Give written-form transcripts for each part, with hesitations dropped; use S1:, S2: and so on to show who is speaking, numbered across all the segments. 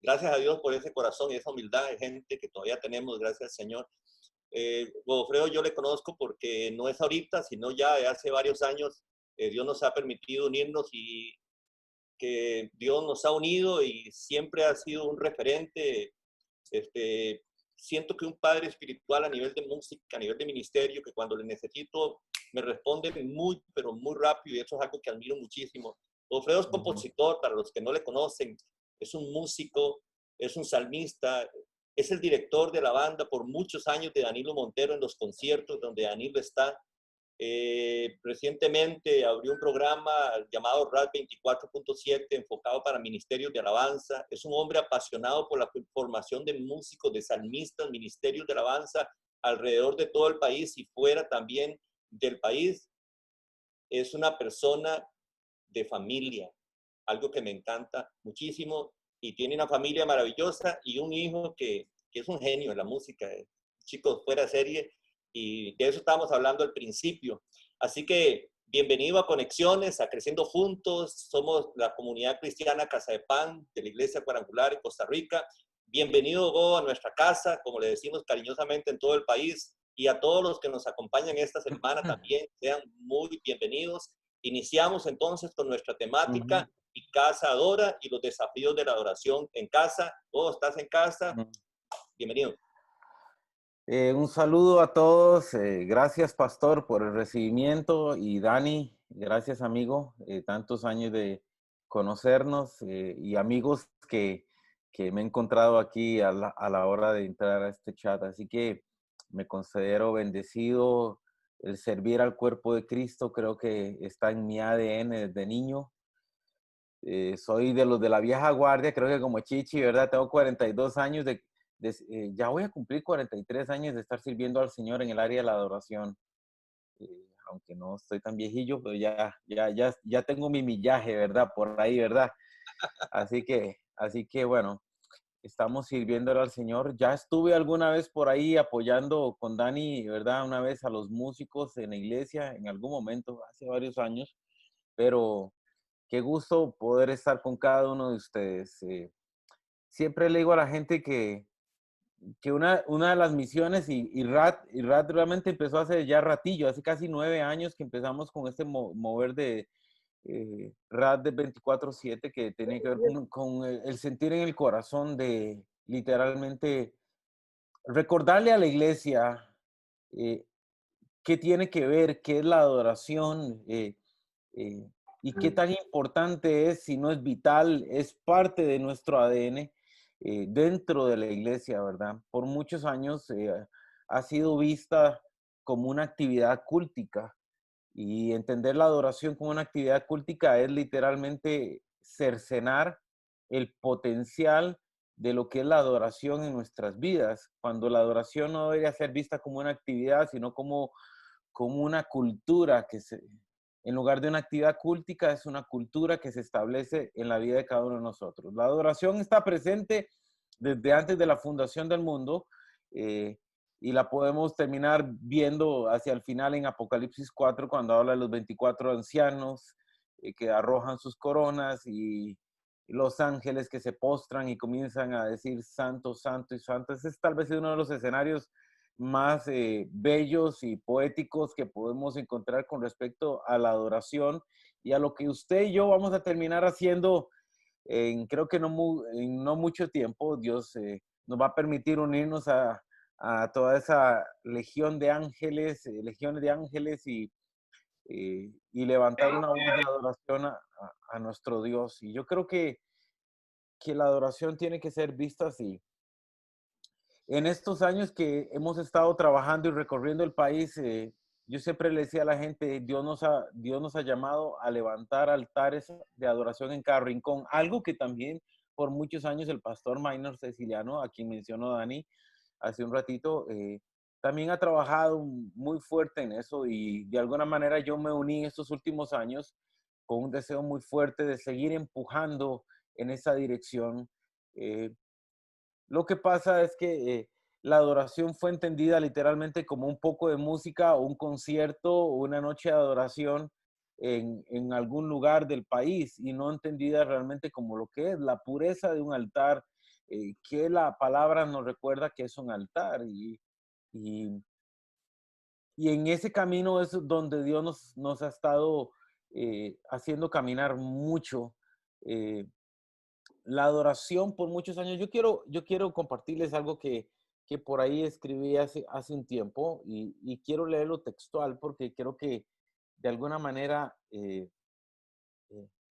S1: gracias a Dios por ese corazón y esa humildad de gente que todavía tenemos, gracias al Señor. Godofredo yo le conozco porque no es ahorita, sino ya de hace varios años. Dios nos ha permitido unirnos y que Dios nos ha unido y siempre ha sido un referente. Este, Siento que un padre espiritual a nivel de música, a nivel de ministerio, que cuando le necesito me responde muy, pero muy rápido, y eso es algo que admiro muchísimo. Godofredo es compositor, para los que no le conocen, es un músico, es un salmista, es el director de la banda por muchos años de Danilo Montero en los conciertos donde Danilo está. Recientemente abrió un programa llamado RAD 24.7 enfocado para ministerios de alabanza. Es un hombre apasionado por la formación de músicos, de salmistas, ministerios de alabanza alrededor de todo el país y fuera también del país. Es una persona de familia, algo que me encanta muchísimo, y tiene una familia maravillosa y un hijo que es un genio en la música, chicos fuera de serie, y de eso estábamos hablando al principio. Así que bienvenido a Conexiones, a Creciendo Juntos. Somos la comunidad cristiana Casa de Pan de la Iglesia Cuadrangular en Costa Rica. Bienvenido, Go, a nuestra casa, como le decimos cariñosamente en todo el país, y a todos los que nos acompañan esta semana también, sean muy bienvenidos. Iniciamos entonces con nuestra temática, Mi Casa Adora y los desafíos de la adoración en casa. Go, ¿estás en casa? Bienvenido.
S2: Un saludo a todos. Gracias, pastor, por el recibimiento. Y Dani, gracias, amigo. Tantos años de conocernos y amigos que me he encontrado aquí a la hora de entrar a este chat. Así que me considero bendecido. El servir al cuerpo de Cristo creo que está en mi ADN desde niño. Soy de los de la vieja guardia, creo que como Chichi, ¿verdad? Tengo 42 años ya voy a cumplir 43 años de estar sirviendo al Señor en el área de la adoración. Aunque no estoy tan viejillo, pero ya tengo mi millaje, ¿verdad? Por ahí, ¿verdad? Así que bueno, estamos sirviéndole al Señor. Ya estuve alguna vez por ahí apoyando con Dani, ¿verdad? Una vez a los músicos en la iglesia, en algún momento, hace varios años, pero qué gusto poder estar con cada uno de ustedes. Siempre le digo a la gente que una de las misiones, y RAD realmente empezó hace ya ratillo, hace casi 9 años que empezamos con este mover de RAD de 24/7, que tiene que ver con el sentir en el corazón de literalmente recordarle a la iglesia eh, qué tiene que ver, qué es la adoración, eh, y qué tan importante es, si no es vital, es parte de nuestro ADN dentro de la iglesia, ¿verdad? Por muchos años ha sido vista como una actividad cultica, y entender la adoración como una actividad cultica es literalmente cercenar el potencial de lo que es la adoración en nuestras vidas, cuando la adoración no debería ser vista como una actividad, sino como una cultura en lugar de una actividad cultica, es una cultura que se establece en la vida de cada uno de nosotros. La adoración está presente desde antes de la fundación del mundo, eh, y la podemos terminar viendo hacia el final en Apocalipsis 4, cuando habla de los 24 ancianos que arrojan sus coronas y los ángeles que se postran y comienzan a decir santo, santo y santo. Ese es tal vez uno de los escenarios más bellos y poéticos que podemos encontrar con respecto a la adoración y a lo que usted y yo vamos a terminar haciendo creo que en no mucho tiempo. Dios nos va a permitir unirnos a toda esa legiones de ángeles y levantar una voz de adoración a nuestro Dios. Y yo creo que la adoración tiene que ser vista así. En estos años que hemos estado trabajando y recorriendo el país, yo siempre le decía a la gente, Dios nos ha llamado a levantar altares de adoración en cada rincón, algo que también por muchos años el pastor Minor Ceciliano, a quien mencionó Dani hace un ratito, también ha trabajado muy fuerte en eso, y de alguna manera yo me uní estos últimos años con un deseo muy fuerte de seguir empujando en esa dirección. Eh, lo que pasa es que la adoración fue entendida literalmente como un poco de música o un concierto o una noche de adoración en algún lugar del país, y no entendida realmente como lo que es la pureza de un altar que la palabra nos recuerda que es un altar y, y en ese camino es donde Dios nos ha estado haciendo caminar mucho. Eh, la adoración por muchos años. Yo quiero compartirles algo que por ahí escribí hace un tiempo y quiero leerlo textual porque creo que de alguna manera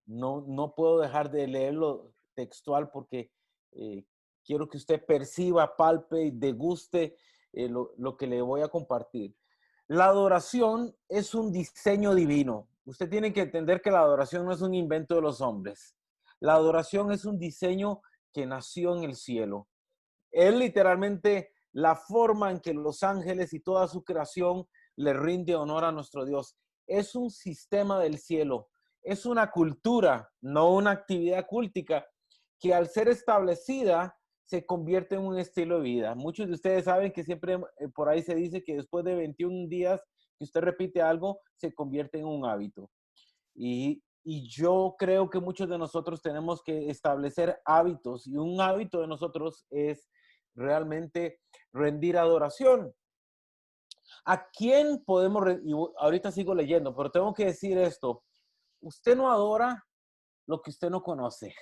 S2: no puedo dejar de leerlo textual porque eh, quiero que usted perciba, palpe y deguste lo que le voy a compartir. La adoración es un diseño divino. Usted tiene que entender que la adoración no es un invento de los hombres. La adoración es un diseño que nació en el cielo. Es literalmente la forma en que los ángeles y toda su creación le rinde honor a nuestro Dios. Es un sistema del cielo, es una cultura, no una actividad cultica, que al ser establecida se convierte en un estilo de vida. Muchos de ustedes saben que siempre por ahí se dice que después de 21 días que usted repite algo, se convierte en un hábito. Y yo creo que muchos de nosotros tenemos que establecer hábitos y un hábito de nosotros es realmente rendir adoración. ¿A quién podemos? Y ahorita sigo leyendo, pero tengo que decir esto. Usted no adora lo que usted no conoce.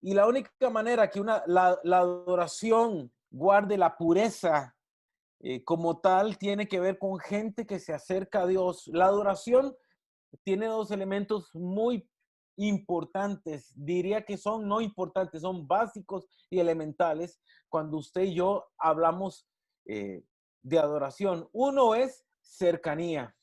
S2: Y la única manera que la adoración guarde la pureza como tal tiene que ver con gente que se acerca a Dios. La adoración tiene dos elementos muy importantes, diría que son no importantes, son básicos y elementales cuando usted y yo hablamos de adoración. Uno es cercanía.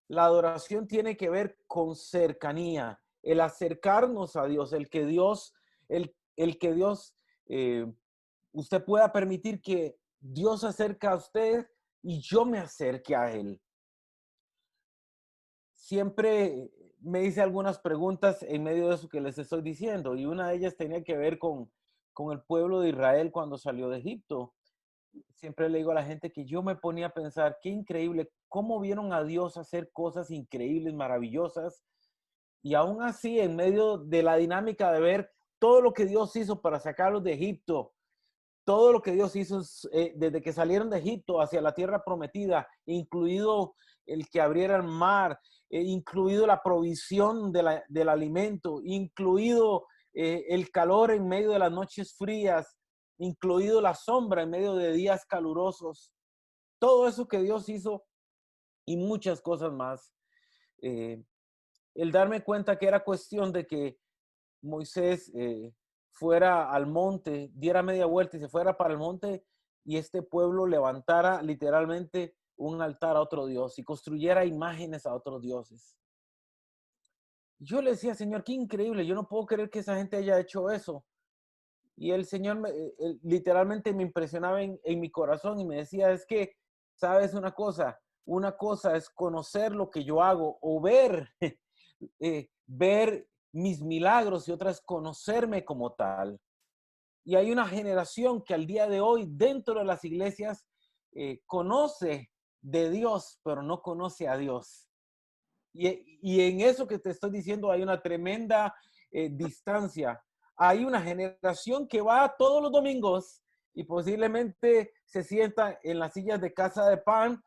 S2: La adoración tiene que ver con cercanía, el acercarnos a Dios, el que Dios, eh, usted pueda permitir que Dios se acerque a usted y yo me acerque a Él. Siempre me hice algunas preguntas en medio de eso que les estoy diciendo y una de ellas tenía que ver con el pueblo de Israel cuando salió de Egipto. Siempre le digo a la gente que yo me ponía a pensar, qué increíble, cómo vieron a Dios hacer cosas increíbles, maravillosas, y aún así, en medio de la dinámica de ver todo lo que Dios hizo para sacarlos de Egipto, todo lo que Dios hizo desde que salieron de Egipto hacia la tierra prometida, incluido el que abriera el mar, incluido la provisión del alimento, incluido el calor en medio de las noches frías, incluido la sombra en medio de días calurosos. Todo eso que Dios hizo y muchas cosas más. Eh, el darme cuenta que era cuestión de que Moisés fuera al monte, diera media vuelta y se fuera para el monte y este pueblo levantara literalmente un altar a otro Dios y construyera imágenes a otros dioses. Yo le decía, Señor, qué increíble, yo no puedo creer que esa gente haya hecho eso. Y el Señor literalmente me impresionaba en mi corazón y me decía, es que, ¿sabes una cosa es conocer lo que yo hago o ver, ver mis milagros y otra es conocerme como tal. Y hay una generación que al día de hoy dentro de las iglesias conoce de Dios, pero no conoce a Dios. Y en eso que te estoy diciendo hay una tremenda distancia. Hay una generación que va todos los domingos y posiblemente se sienta en las sillas de casa de pan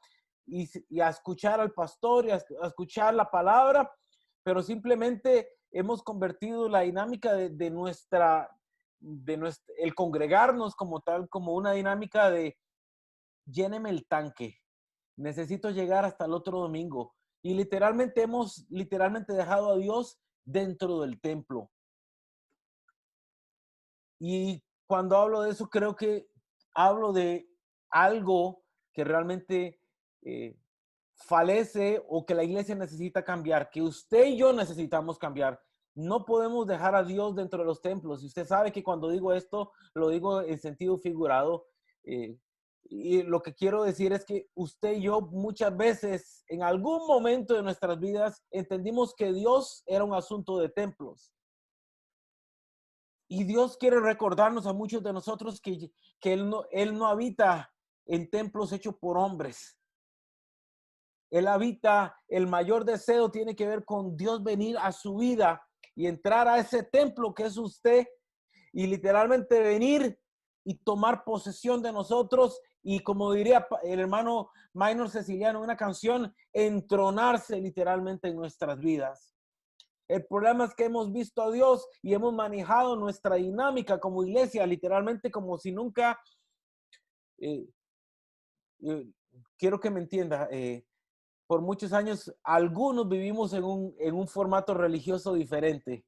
S2: y a escuchar al pastor y a escuchar la palabra, pero simplemente hemos convertido la dinámica el congregarnos como tal, como una dinámica de lléneme el tanque, necesito llegar hasta el otro domingo. Y literalmente hemos dejado a Dios dentro del templo. Y cuando hablo de eso, creo que hablo de algo que realmente falece o que la iglesia necesita cambiar, que usted y yo necesitamos cambiar. No podemos dejar a Dios dentro de los templos. Y usted sabe que cuando digo esto, lo digo en sentido figurado. Y lo que quiero decir es que usted y yo muchas veces, en algún momento de nuestras vidas, entendimos que Dios era un asunto de templos. Y Dios quiere recordarnos a muchos de nosotros que Él no habita en templos hechos por hombres. Él habita, el mayor deseo tiene que ver con Dios venir a su vida y entrar a ese templo que es usted y literalmente venir y tomar posesión de nosotros y, como diría el hermano Minor Ceciliano en una canción, entronarse literalmente en nuestras vidas. El problema es que hemos visto a Dios y hemos manejado nuestra dinámica como iglesia literalmente como si nunca, eh, quiero que me entienda, por muchos años algunos vivimos en un formato religioso diferente.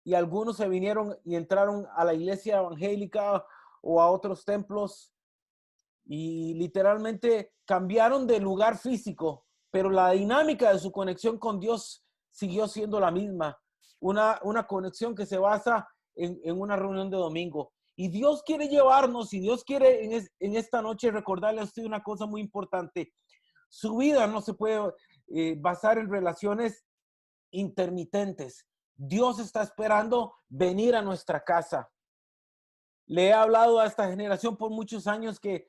S2: Y algunos se vinieron y entraron a la iglesia evangélica o a otros templos y literalmente cambiaron de lugar físico, pero la dinámica de su conexión con Dios siguió siendo la misma. Una conexión que se basa en una reunión de domingo. Y Dios quiere llevarnos, y Dios quiere en esta noche recordarle a usted una cosa muy importante. Su vida no se puede basar en relaciones intermitentes. Dios está esperando venir a nuestra casa. Le he hablado a esta generación por muchos años que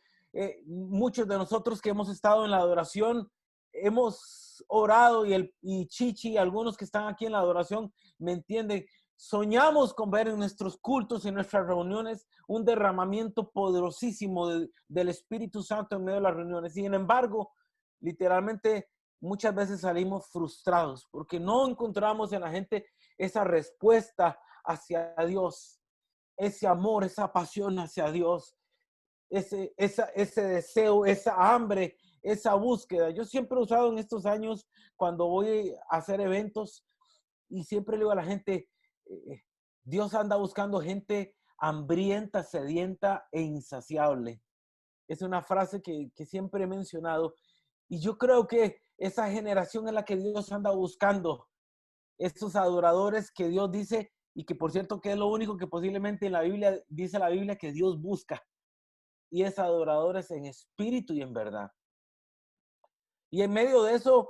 S2: muchos de nosotros que hemos estado en la adoración, hemos orado y Chichi, algunos que están aquí en la adoración, me entienden. Soñamos con ver en nuestros cultos, en nuestras reuniones, un derramamiento poderosísimo del Espíritu Santo en medio de las reuniones. Sin embargo, literalmente muchas veces salimos frustrados porque no encontramos en la gente esa respuesta hacia Dios, ese amor, esa pasión hacia Dios, ese deseo, esa hambre, esa búsqueda. Yo siempre he usado en estos años cuando voy a hacer eventos y siempre le digo a la gente, Dios anda buscando gente hambrienta, sedienta e insaciable. Es una frase que siempre he mencionado y yo creo que esa generación es la que Dios anda buscando. Estos adoradores que Dios dice, y que por cierto que es lo único que posiblemente en la Biblia, dice la Biblia que Dios busca, y es adoradores en espíritu y en verdad. Y en medio de eso,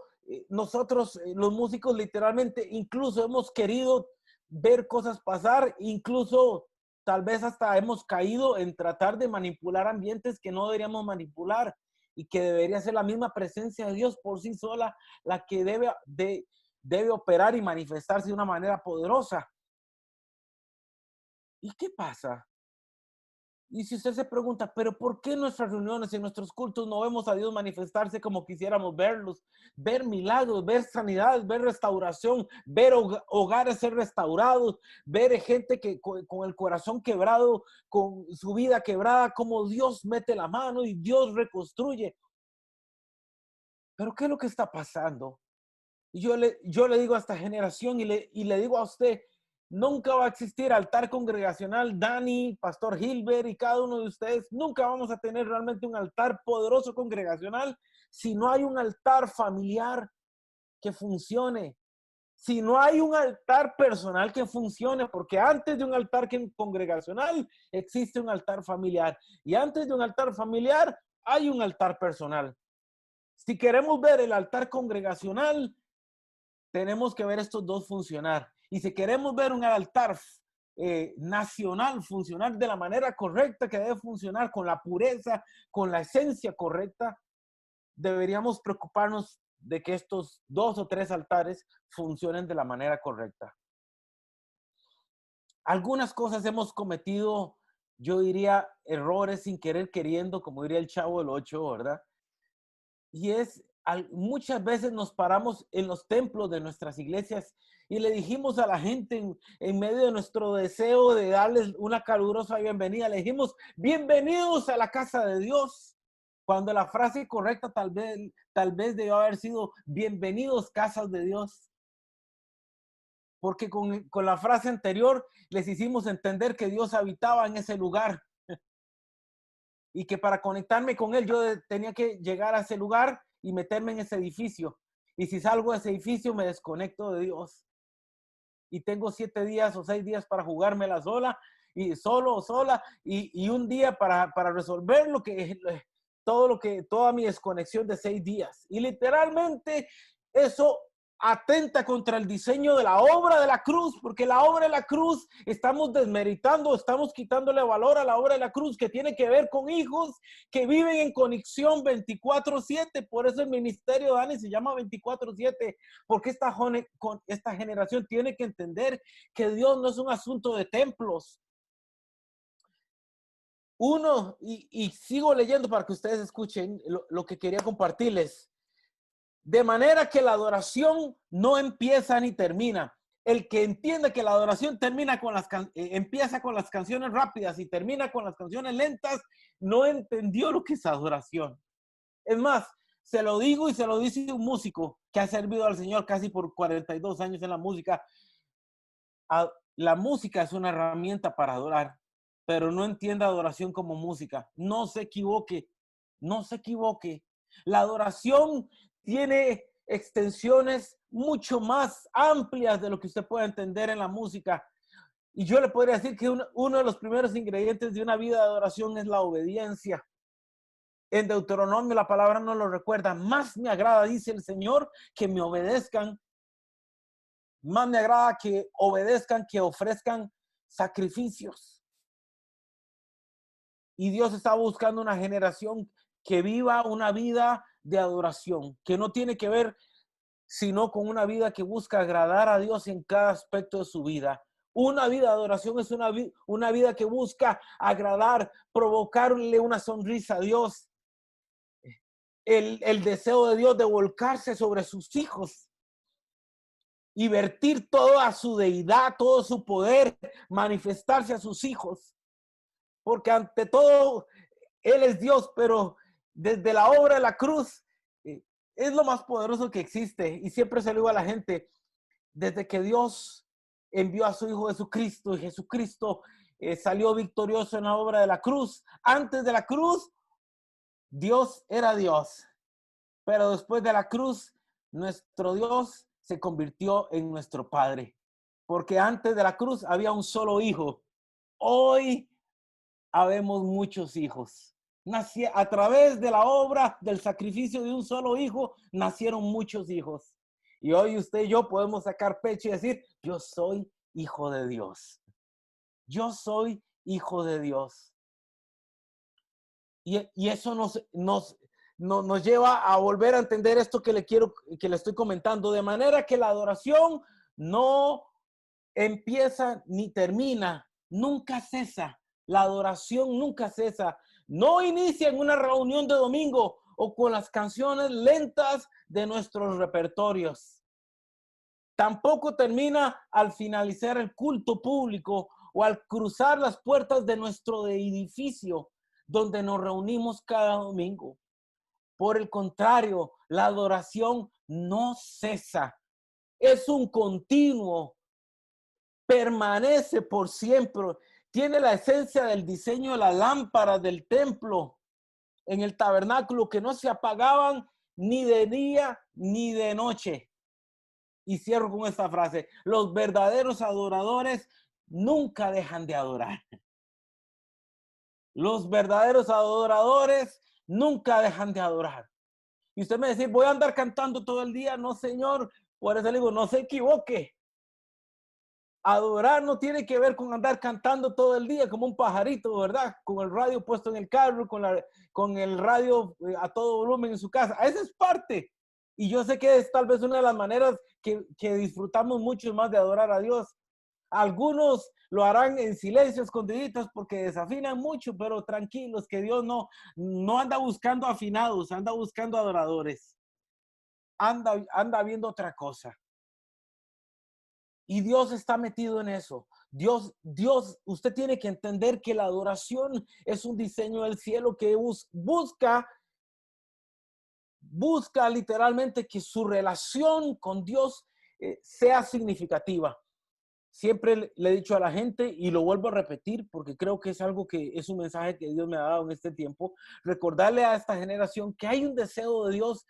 S2: nosotros los músicos literalmente incluso hemos querido ver cosas pasar, incluso tal vez hasta hemos caído en tratar de manipular ambientes que no deberíamos manipular y que debería ser la misma presencia de Dios por sí sola la que debe operar y manifestarse de una manera poderosa. ¿Y qué pasa? Y si usted se pregunta, pero ¿por qué en nuestras reuniones, en nuestros cultos no vemos a Dios manifestarse como quisiéramos verlos? Ver milagros, ver sanidades, ver restauración, ver hogares ser restaurados, ver gente que con el corazón quebrado, con su vida quebrada, como Dios mete la mano y Dios reconstruye. Pero ¿qué es lo que está pasando? Yo le digo a esta generación y le digo a usted, nunca va a existir altar congregacional, Dani, Pastor Gilbert y cada uno de ustedes, nunca vamos a tener realmente un altar poderoso congregacional si no hay un altar familiar que funcione, si no hay un altar personal que funcione, porque antes de un altar congregacional existe un altar familiar y antes de un altar familiar hay un altar personal. Si queremos ver el altar congregacional, tenemos que ver estos dos funcionar. Y si queremos ver un altar nacional funcionar de la manera correcta que debe funcionar, con la pureza, con la esencia correcta, deberíamos preocuparnos de que estos 2 o 3 altares funcionen de la manera correcta. Algunas cosas hemos cometido, yo diría, errores sin querer queriendo, como diría el Chavo del 8, ¿verdad? Y muchas veces nos paramos en los templos de nuestras iglesias y le dijimos a la gente en medio de nuestro deseo de darles una calurosa bienvenida, le dijimos, bienvenidos a la casa de Dios, cuando la frase correcta tal vez debió haber sido, bienvenidos casas de Dios. Porque con la frase anterior les hicimos entender que Dios habitaba en ese lugar y que para conectarme con Él yo tenía que llegar a ese lugar y meterme en ese edificio. Y si salgo de ese edificio me desconecto de Dios. Y tengo 7 días o 6 días para jugármela sola y solo o sola y un día para resolver toda mi desconexión de 6 días. Y literalmente eso atenta contra el diseño de la obra de la cruz, porque la obra de la cruz estamos desmeritando, estamos quitándole valor a la obra de la cruz, que tiene que ver con hijos que viven en conexión 24/7. Por eso el ministerio de Dani se llama 24/7, porque esta generación tiene que entender que Dios no es un asunto de templos. Y sigo leyendo para que ustedes escuchen lo que quería compartirles. De manera que la adoración no empieza ni termina. El que entiende que la adoración empieza con las canciones rápidas y termina con las canciones lentas, no entendió lo que es adoración. Es más, se lo digo y se lo dice un músico que ha servido al Señor casi por 42 años en la música. La música es una herramienta para adorar, pero no entienda adoración como música. No se equivoque, no se equivoque. La adoración tiene extensiones mucho más amplias de lo que usted puede entender en la música. Y yo le podría decir que uno de los primeros ingredientes de una vida de adoración es la obediencia. En Deuteronomio la palabra nos lo recuerda. Más me agrada, dice el Señor, que me obedezcan. Más me agrada que obedezcan, que ofrezcan sacrificios. Y Dios está buscando una generación que viva una vida de adoración, que no tiene que ver sino con una vida que busca agradar a Dios en cada aspecto de su vida. Una vida de adoración es una vida que busca agradar, provocarle una sonrisa a Dios. El deseo de Dios de volcarse sobre sus hijos y vertir toda su deidad, todo su poder, manifestarse a sus hijos. Porque ante todo, Él es Dios, pero desde la obra de la cruz es lo más poderoso que existe. Y siempre se lo digo a la gente, desde que Dios envió a su Hijo Jesucristo y Jesucristo salió victorioso en la obra de la cruz. Antes de la cruz, Dios era Dios, pero después de la cruz, nuestro Dios se convirtió en nuestro Padre, porque antes de la cruz había un solo hijo. Hoy habemos muchos hijos. A través de la obra del sacrificio de un solo hijo, nacieron muchos hijos. Y hoy usted y yo podemos sacar pecho y decir, yo soy hijo de Dios. Yo soy hijo de Dios. Y eso nos lleva a volver a entender esto que le estoy comentando, de manera que la adoración no empieza ni termina, nunca cesa. La adoración nunca cesa. No inicia en una reunión de domingo o con las canciones lentas de nuestros repertorios. Tampoco termina al finalizar el culto público o al cruzar las puertas de nuestro edificio donde nos reunimos cada domingo. Por el contrario, la adoración no cesa. Es un continuo, permanece por siempre. Tiene la esencia del diseño de las lámparas del templo en el tabernáculo, que no se apagaban ni de día ni de noche. Y cierro con esta frase: los verdaderos adoradores nunca dejan de adorar. Los verdaderos adoradores nunca dejan de adorar. Y usted me dice, voy a andar cantando todo el día. No, señor. Por eso le digo, no se equivoque. Adorar no tiene que ver con andar cantando todo el día como un pajarito, ¿verdad? Con el radio puesto en el carro, con el radio a todo volumen en su casa. Esa es parte. Y yo sé que es tal vez una de las maneras que disfrutamos mucho más de adorar a Dios. Algunos lo harán en silencio, escondiditos, porque desafinan mucho, pero tranquilos, que Dios no anda buscando afinados, anda buscando adoradores. Anda viendo otra cosa. Y Dios está metido en eso. Dios, usted tiene que entender que la adoración es un diseño del cielo que busca literalmente que su relación con Dios sea significativa. Siempre le he dicho a la gente, y lo vuelvo a repetir porque creo que es algo que es un mensaje que Dios me ha dado en este tiempo, recordarle a esta generación que hay un deseo de Dios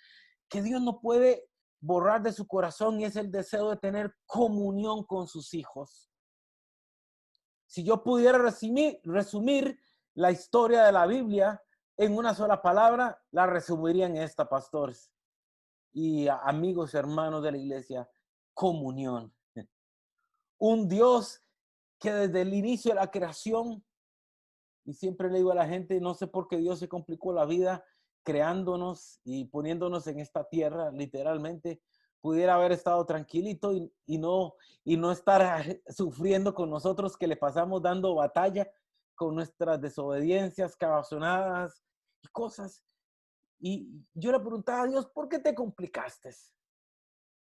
S2: que Dios no puede borrar de su corazón, y es el deseo de tener comunión con sus hijos. Si yo pudiera resumir la historia de la Biblia en una sola palabra, la resumiría en esta, pastores: y amigos, hermanos de la iglesia, comunión. Un Dios que desde el inicio de la creación, y siempre le digo a la gente, no sé por qué Dios se complicó la vida creándonos y poniéndonos en esta tierra, literalmente, pudiera haber estado tranquilito y no estar sufriendo con nosotros que le pasamos dando batalla con nuestras desobediencias, cabazonadas y cosas. Y yo le preguntaba a Dios, ¿por qué te complicaste?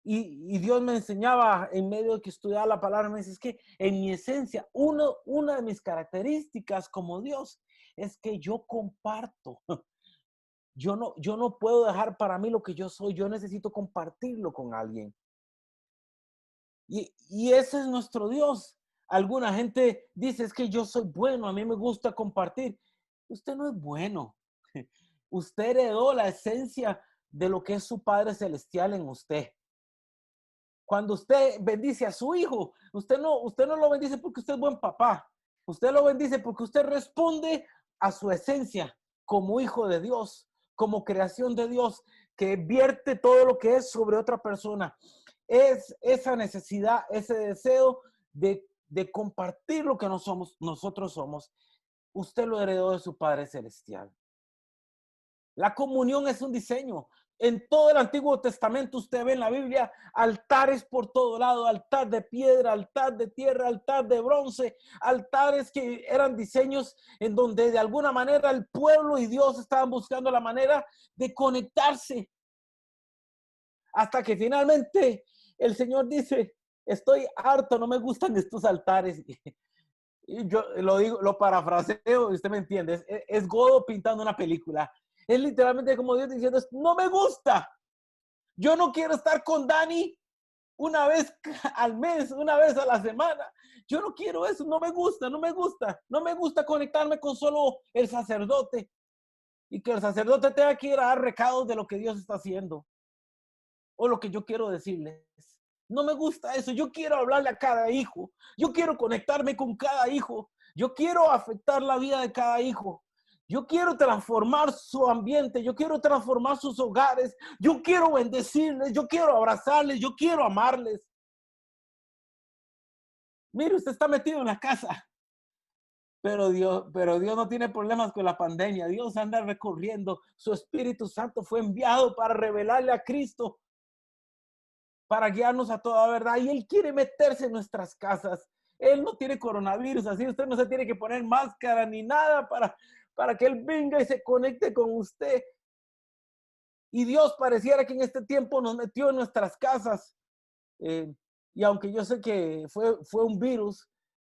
S2: Y Dios me enseñaba en medio de que estudiaba la palabra, me dice, es que en mi esencia, una de mis características como Dios es que yo comparto. Yo no puedo dejar para mí lo que yo soy, yo necesito compartirlo con alguien. Y ese es nuestro Dios. Alguna gente dice, es que yo soy bueno, a mí me gusta compartir. Usted no es bueno. Usted heredó la esencia de lo que es su Padre Celestial en usted. Cuando usted bendice a su hijo, usted no lo bendice porque usted es buen papá. Usted lo bendice porque usted responde a su esencia como hijo de Dios, como creación de Dios, que vierte todo lo que es sobre otra persona. Es esa necesidad, ese deseo de compartir lo que nosotros somos. Usted lo heredó de su Padre Celestial. La comunión es un diseño. En todo el Antiguo Testamento usted ve en la Biblia altares por todo lado, altar de piedra, altar de tierra, altar de bronce, altares que eran diseños en donde de alguna manera el pueblo y Dios estaban buscando la manera de conectarse. Hasta que finalmente el Señor dice, estoy harto, no me gustan estos altares. Y yo lo digo, lo parafraseo, usted me entiende, es Godot pintando una película. Es literalmente como Dios diciendo, no me gusta. Yo no quiero estar con Dani una vez al mes, una vez a la semana. Yo no quiero eso, no me gusta, no me gusta. No me gusta conectarme con solo el sacerdote y que el sacerdote tenga que ir a dar recados de lo que Dios está haciendo o lo que yo quiero decirles. No me gusta eso. Yo quiero hablarle a cada hijo. Yo quiero conectarme con cada hijo. Yo quiero afectar la vida de cada hijo. Yo quiero transformar su ambiente. Yo quiero transformar sus hogares. Yo quiero bendecirles. Yo quiero abrazarles. Yo quiero amarles. Mire, usted está metido en la casa. Pero Dios no tiene problemas con la pandemia. Dios anda recorriendo. Su Espíritu Santo fue enviado para revelarle a Cristo, para guiarnos a toda verdad. Y Él quiere meterse en nuestras casas. Él no tiene coronavirus, así usted no se tiene que poner máscara ni nada para que Él venga y se conecte con usted. Y Dios pareciera que en este tiempo nos metió en nuestras casas. Y aunque yo sé que fue un virus,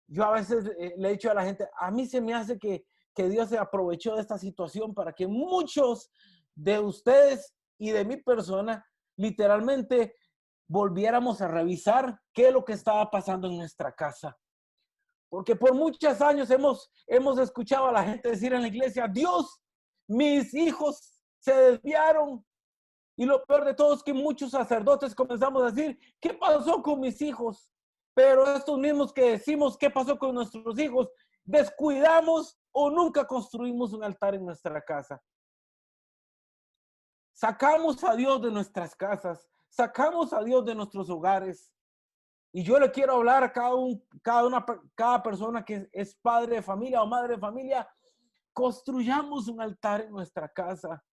S2: yo a veces le he dicho a la gente, a mí se me hace que Dios se aprovechó de esta situación para que muchos de ustedes y de mi persona literalmente volviéramos a revisar qué es lo que estaba pasando en nuestra casa. Porque por muchos años hemos escuchado a la gente decir en la iglesia, Dios, mis hijos se desviaron. Y lo peor de todo es que muchos sacerdotes comenzamos a decir, ¿qué pasó con mis hijos? Pero estos mismos que decimos, ¿qué pasó con nuestros hijos? Descuidamos o nunca construimos un altar en nuestra casa. Sacamos a Dios de nuestras casas, sacamos a Dios de nuestros hogares. Y yo le quiero hablar a cada persona que es padre de familia o madre de familia, construyamos un altar en nuestra casa.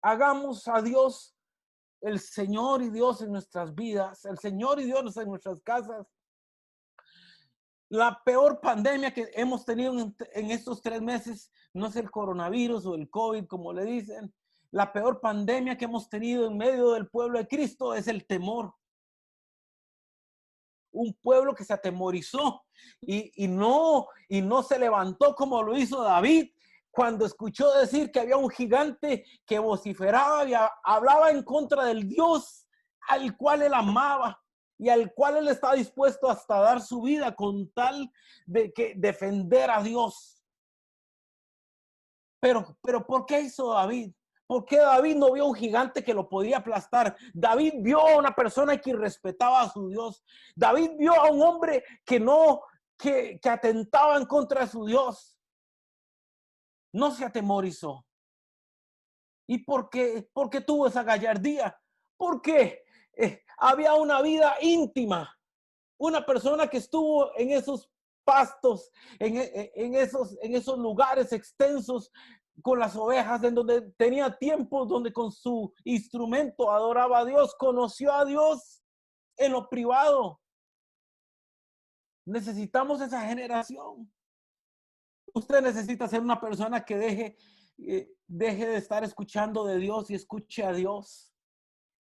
S2: Hagamos a Dios el Señor y Dios en nuestras vidas, el Señor y Dios en nuestras casas. La peor pandemia que hemos tenido en estos 3 meses no es el coronavirus o el COVID, como le dicen. La peor pandemia que hemos tenido en medio del pueblo de Cristo es el temor. Un pueblo que se atemorizó y no se levantó como lo hizo David cuando escuchó decir que había un gigante que vociferaba y hablaba en contra del Dios al cual él amaba y al cual él estaba dispuesto hasta dar su vida con tal de que defender a Dios. Pero ¿por qué hizo David? ¿Por qué David no vio un gigante que lo podía aplastar? David vio a una persona que respetaba a su Dios. David vio a un hombre que atentaba en contra de su Dios. No se atemorizó. ¿Y por qué tuvo esa gallardía? Porque había una vida íntima. Una persona que estuvo en esos pastos, en esos lugares extensos con las ovejas, en donde tenía tiempos donde con su instrumento adoraba a Dios, conoció a Dios en lo privado. Necesitamos esa generación. Usted necesita ser una persona que deje de estar escuchando de Dios y escuche a Dios.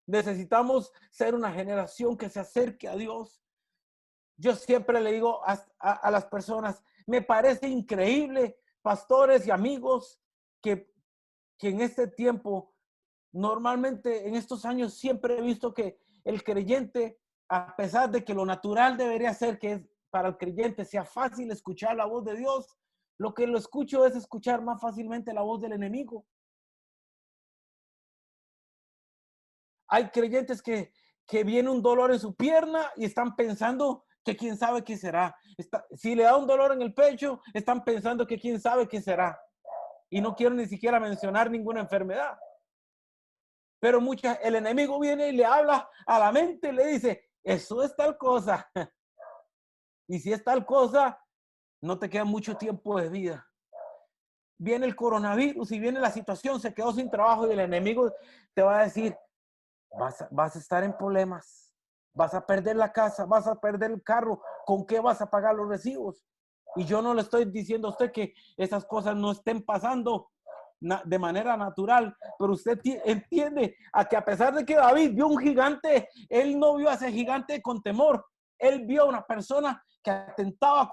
S2: Necesitamos ser una generación que se acerque a Dios. Yo siempre le digo a las personas, me parece increíble, pastores y amigos, que en este tiempo, normalmente en estos años, siempre he visto que el creyente, a pesar de que lo natural debería ser que es para el creyente sea fácil escuchar la voz de Dios, lo que lo escucho es escuchar más fácilmente la voz del enemigo. Hay creyentes que viene un dolor en su pierna y están pensando que quién sabe qué será. Si le da un dolor en el pecho, están pensando que quién sabe qué será. Y no quiero ni siquiera mencionar ninguna enfermedad. Pero el enemigo viene y le habla a la mente y le dice, eso es tal cosa. Y si es tal cosa, no te queda mucho tiempo de vida. Viene el coronavirus y viene la situación, se quedó sin trabajo y el enemigo te va a decir, vas a estar en problemas, vas a perder la casa, vas a perder el carro, ¿con qué vas a pagar los recibos? Y yo no le estoy diciendo a usted que esas cosas no estén pasando de manera natural, pero usted entiende a que a pesar de que David vio un gigante, él no vio a ese gigante con temor, él vio a una persona que atentaba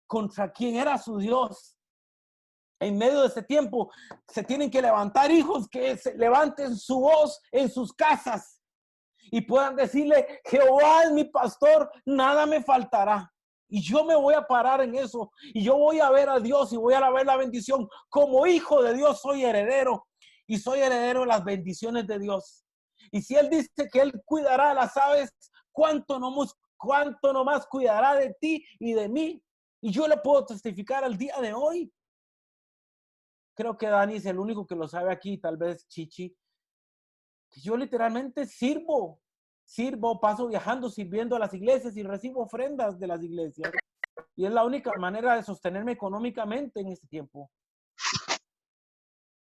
S2: contra quien era su Dios. En medio de ese tiempo se tienen que levantar hijos que se levanten su voz en sus casas y puedan decirle, Jehová es mi pastor, nada me faltará. Y yo me voy a parar en eso y yo voy a ver a Dios y voy a ver la bendición. Como hijo de Dios soy heredero y soy heredero de las bendiciones de Dios. Y si Él dice que Él cuidará de las aves, ¿cuánto no más cuidará de ti y de mí? Y yo le puedo testificar al día de hoy. Creo que Dani es el único que lo sabe aquí, tal vez Chichi, que yo literalmente sirvo, paso viajando, sirviendo a las iglesias y recibo ofrendas de las iglesias. Y es la única manera de sostenerme económicamente en este tiempo.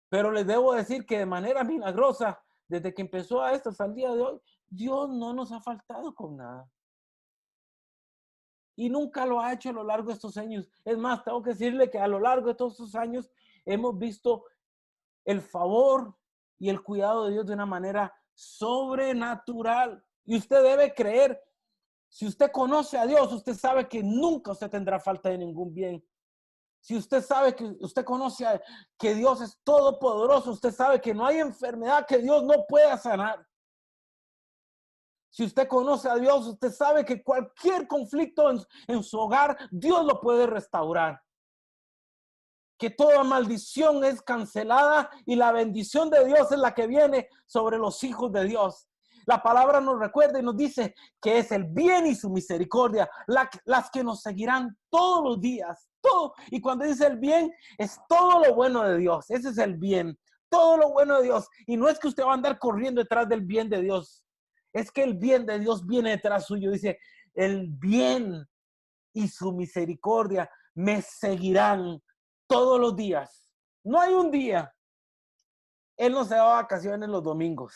S2: Pero les debo decir que de manera milagrosa, desde que empezó a esto hasta el día de hoy, Dios no nos ha faltado con nada. Y nunca lo ha hecho a lo largo de estos años. Es más, tengo que decirle que a lo largo de todos estos años hemos visto el favor y el cuidado de Dios de una manera sobrenatural. Y usted debe creer, si usted conoce a Dios, usted sabe que nunca usted tendrá falta de ningún bien. Si usted sabe que usted conoce que Dios es todopoderoso, usted sabe que no hay enfermedad que Dios no pueda sanar. Si usted conoce a Dios, usted sabe que cualquier conflicto en su hogar, Dios lo puede restaurar. Que toda maldición es cancelada y la bendición de Dios es la que viene sobre los hijos de Dios. La palabra nos recuerda y nos dice que es el bien y su misericordia las que nos seguirán todos los días. Todo. Y cuando dice el bien, es todo lo bueno de Dios. Ese es el bien. Todo lo bueno de Dios. Y no es que usted va a andar corriendo detrás del bien de Dios. Es que el bien de Dios viene detrás suyo. Dice, el bien y su misericordia me seguirán todos los días. No hay un día. Él no se da vacaciones los domingos.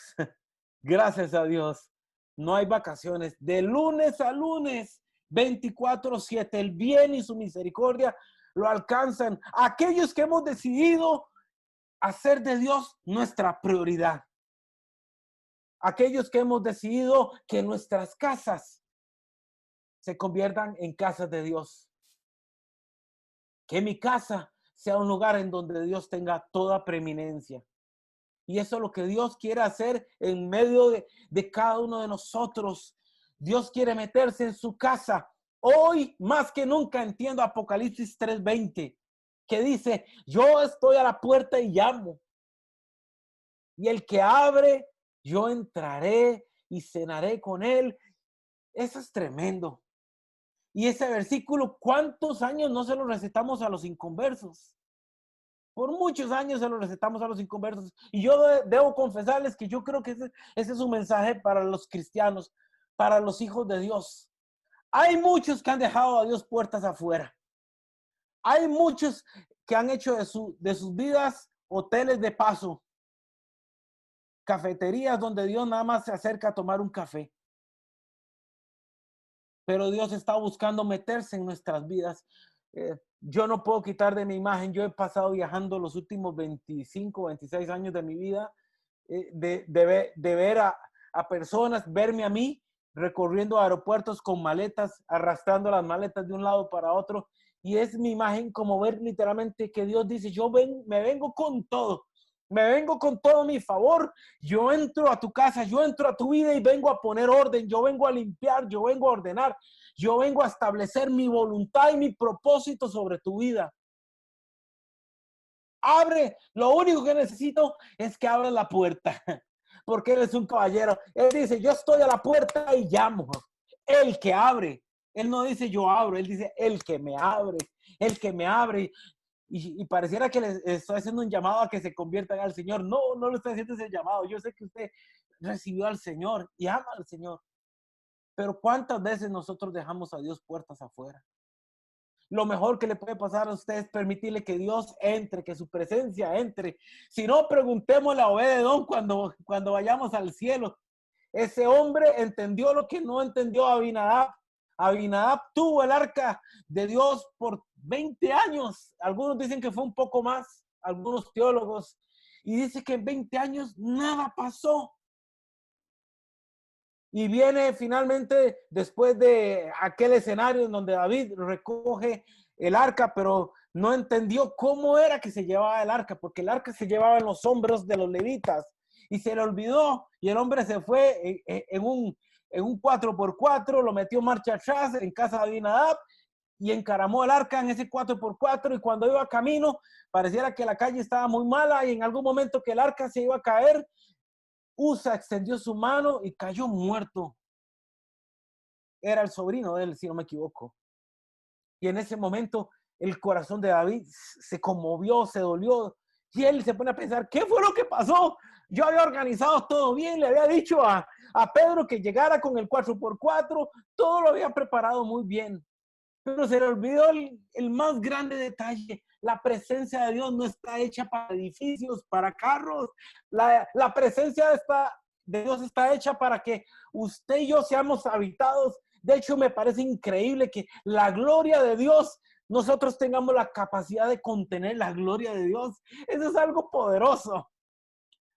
S2: Gracias a Dios. No hay vacaciones. De lunes a lunes, 24/7, el bien y su misericordia lo alcanzan aquellos que hemos decidido hacer de Dios nuestra prioridad. Aquellos que hemos decidido que nuestras casas se conviertan en casas de Dios. Que mi casa sea un lugar en donde Dios tenga toda preeminencia. Y eso es lo que Dios quiere hacer en medio de cada uno de nosotros. Dios quiere meterse en su casa. Hoy más que nunca entiendo Apocalipsis 3:20, que dice, yo estoy a la puerta y llamo. Y el que abre, yo entraré y cenaré con él. Eso es tremendo. Y ese versículo, ¿cuántos años no se lo recetamos a los inconversos? Por muchos años se lo recetamos a los inconversos. Y yo debo confesarles que yo creo que ese es un mensaje para los cristianos, para los hijos de Dios. Hay muchos que han dejado a Dios puertas afuera. Hay muchos que han hecho de sus vidas hoteles de paso, cafeterías donde Dios nada más se acerca a tomar un café. Pero Dios está buscando meterse en nuestras vidas. Yo no puedo quitar de mi imagen. Yo he pasado viajando los últimos 25, 26 años de mi vida, de ver a personas, verme a mí recorriendo aeropuertos con maletas, arrastrando las maletas de un lado para otro. Y es mi imagen como ver literalmente que Dios dice, me vengo con todo. Me vengo con todo mi favor. Yo entro a tu casa, yo entro a tu vida y vengo a poner orden. Yo vengo a limpiar, yo vengo a ordenar. Yo vengo a establecer mi voluntad y mi propósito sobre tu vida. Abre, lo único que necesito es que abras la puerta, porque él es un caballero. Él dice, yo estoy a la puerta y llamo. El que abre. Él no dice yo abro, él dice el que me abre. El que me abre. Y pareciera que les estoy haciendo un llamado a que se conviertan al Señor. No, no le estoy haciendo ese llamado. Yo sé que usted recibió al Señor y ama al Señor. Pero ¿cuántas veces nosotros dejamos a Dios puertas afuera? Lo mejor que le puede pasar a usted es permitirle que Dios entre, que su presencia entre. Si no, preguntémosle a Obed-Edom cuando vayamos al cielo. Ese hombre entendió lo que no entendió Abinadab. Abinadab tuvo el arca de Dios por 20 años. Algunos dicen que fue un poco más, algunos teólogos. Y dice que en 20 años nada pasó. Y viene finalmente después de aquel escenario en donde David recoge el arca, pero no entendió cómo era que se llevaba el arca, porque el arca se llevaba en los hombros de los levitas y se le olvidó y el hombre se fue en un 4x4, lo metió marcha atrás en casa de Abinadab y encaramó el arca en ese 4x4 y cuando iba camino pareciera que la calle estaba muy mala y en algún momento que el arca se iba a caer, Usa extendió su mano y cayó muerto. Era el sobrino de él, si no me equivoco. Y en ese momento el corazón de David se conmovió, se dolió. Y él se pone a pensar, ¿qué fue lo que pasó? Yo había organizado todo bien, le había dicho a Pedro que llegara con el 4x4, todo lo había preparado muy bien. Pero se le olvidó el más grande detalle. La presencia de Dios no está hecha para edificios, para carros. La presencia de Dios está hecha para que usted y yo seamos habitados. De hecho, me parece increíble que la gloria de Dios, nosotros tengamos la capacidad de contener la gloria de Dios. Eso es algo poderoso.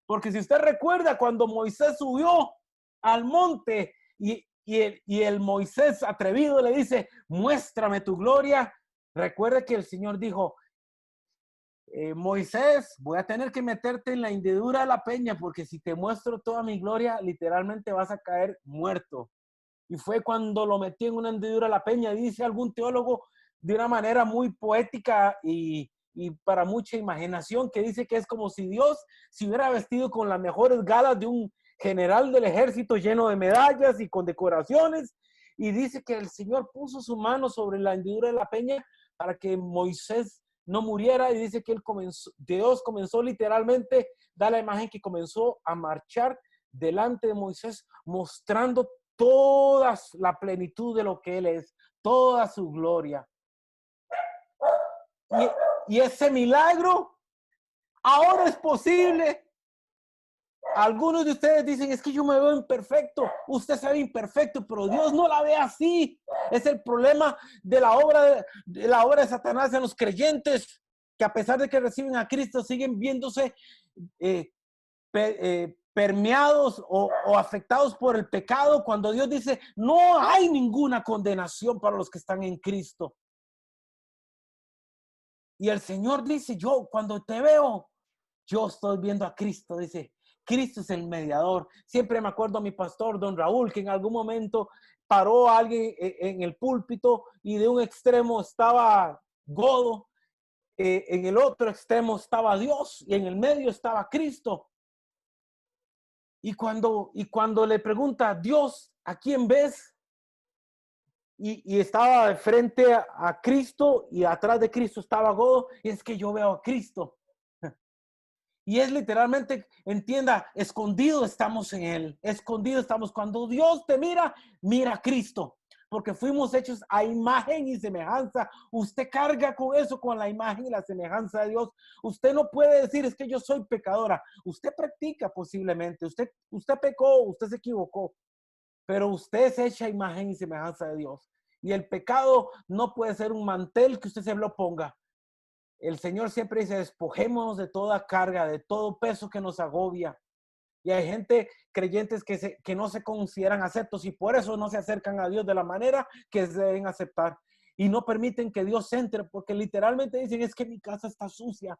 S2: Porque si usted recuerda cuando Moisés subió al monte y el Moisés atrevido le dice, muéstrame tu gloria. Recuerde que el Señor dijo, Moisés, voy a tener que meterte en la hendidura de la peña porque si te muestro toda mi gloria, literalmente vas a caer muerto. Y fue cuando lo metí en una hendidura de la peña, dice algún teólogo de una manera muy poética y para mucha imaginación, que dice que es como si Dios se hubiera vestido con las mejores galas de un general del ejército lleno de medallas y con decoraciones, y dice que el Señor puso su mano sobre la hendidura de la peña para que Moisés no muriera, y dice que Dios comenzó literalmente, da la imagen que comenzó a marchar delante de Moisés, mostrando toda la plenitud de lo que Él es, toda su gloria. Y ese milagro ahora es posible. Algunos de ustedes dicen, es que yo me veo imperfecto. Usted se ve imperfecto, pero Dios no la ve así. Es el problema de la obra de Satanás en los creyentes, que a pesar de que reciben a Cristo, siguen viéndose permeados o afectados por el pecado, cuando Dios dice, no hay ninguna condenación para los que están en Cristo. Y el Señor dice, yo cuando te veo, yo estoy viendo a Cristo, dice, Cristo es el mediador. Siempre me acuerdo a mi pastor, don Raúl, que en algún momento paró a alguien en el púlpito y de un extremo estaba Godo, en el otro extremo estaba Dios y en el medio estaba Cristo. Y cuando le pregunta, Dios, ¿a quién ves? Y estaba de frente a Cristo y atrás de Cristo estaba Godo, y es que yo veo a Cristo. Y es literalmente, entienda, escondido estamos en Él. Escondido estamos. Cuando Dios te mira, mira a Cristo. Porque fuimos hechos a imagen y semejanza. Usted carga con eso, con la imagen y la semejanza de Dios. Usted no puede decir, es que yo soy pecadora. Usted practica posiblemente. Usted pecó, usted se equivocó. Pero usted es hecha a imagen y semejanza de Dios. Y el pecado no puede ser un mantel que usted se lo ponga. El Señor siempre dice, despojémonos de toda carga, de todo peso que nos agobia. Y hay gente, creyentes que no se consideran aceptos y por eso no se acercan a Dios de la manera que se deben aceptar. Y no permiten que Dios entre porque literalmente dicen, es que mi casa está sucia,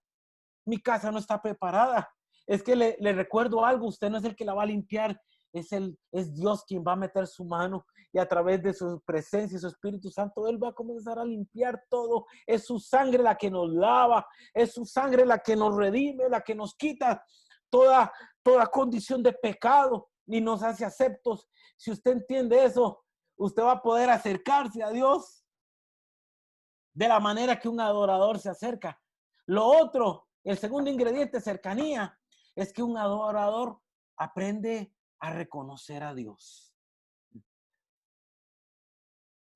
S2: mi casa no está preparada. Es que le recuerdo algo, usted no es el que la va a limpiar, es Dios quien va a meter su mano y a través de su presencia y su Espíritu Santo, Él va a comenzar a limpiar todo. Es su sangre la que nos lava, es su sangre la que nos redime, la que nos quita toda condición de pecado y nos hace aceptos. Si usted entiende eso, usted va a poder acercarse a Dios de la manera que un adorador se acerca. Lo otro, el segundo ingrediente, cercanía, es que un adorador aprende a reconocer a Dios.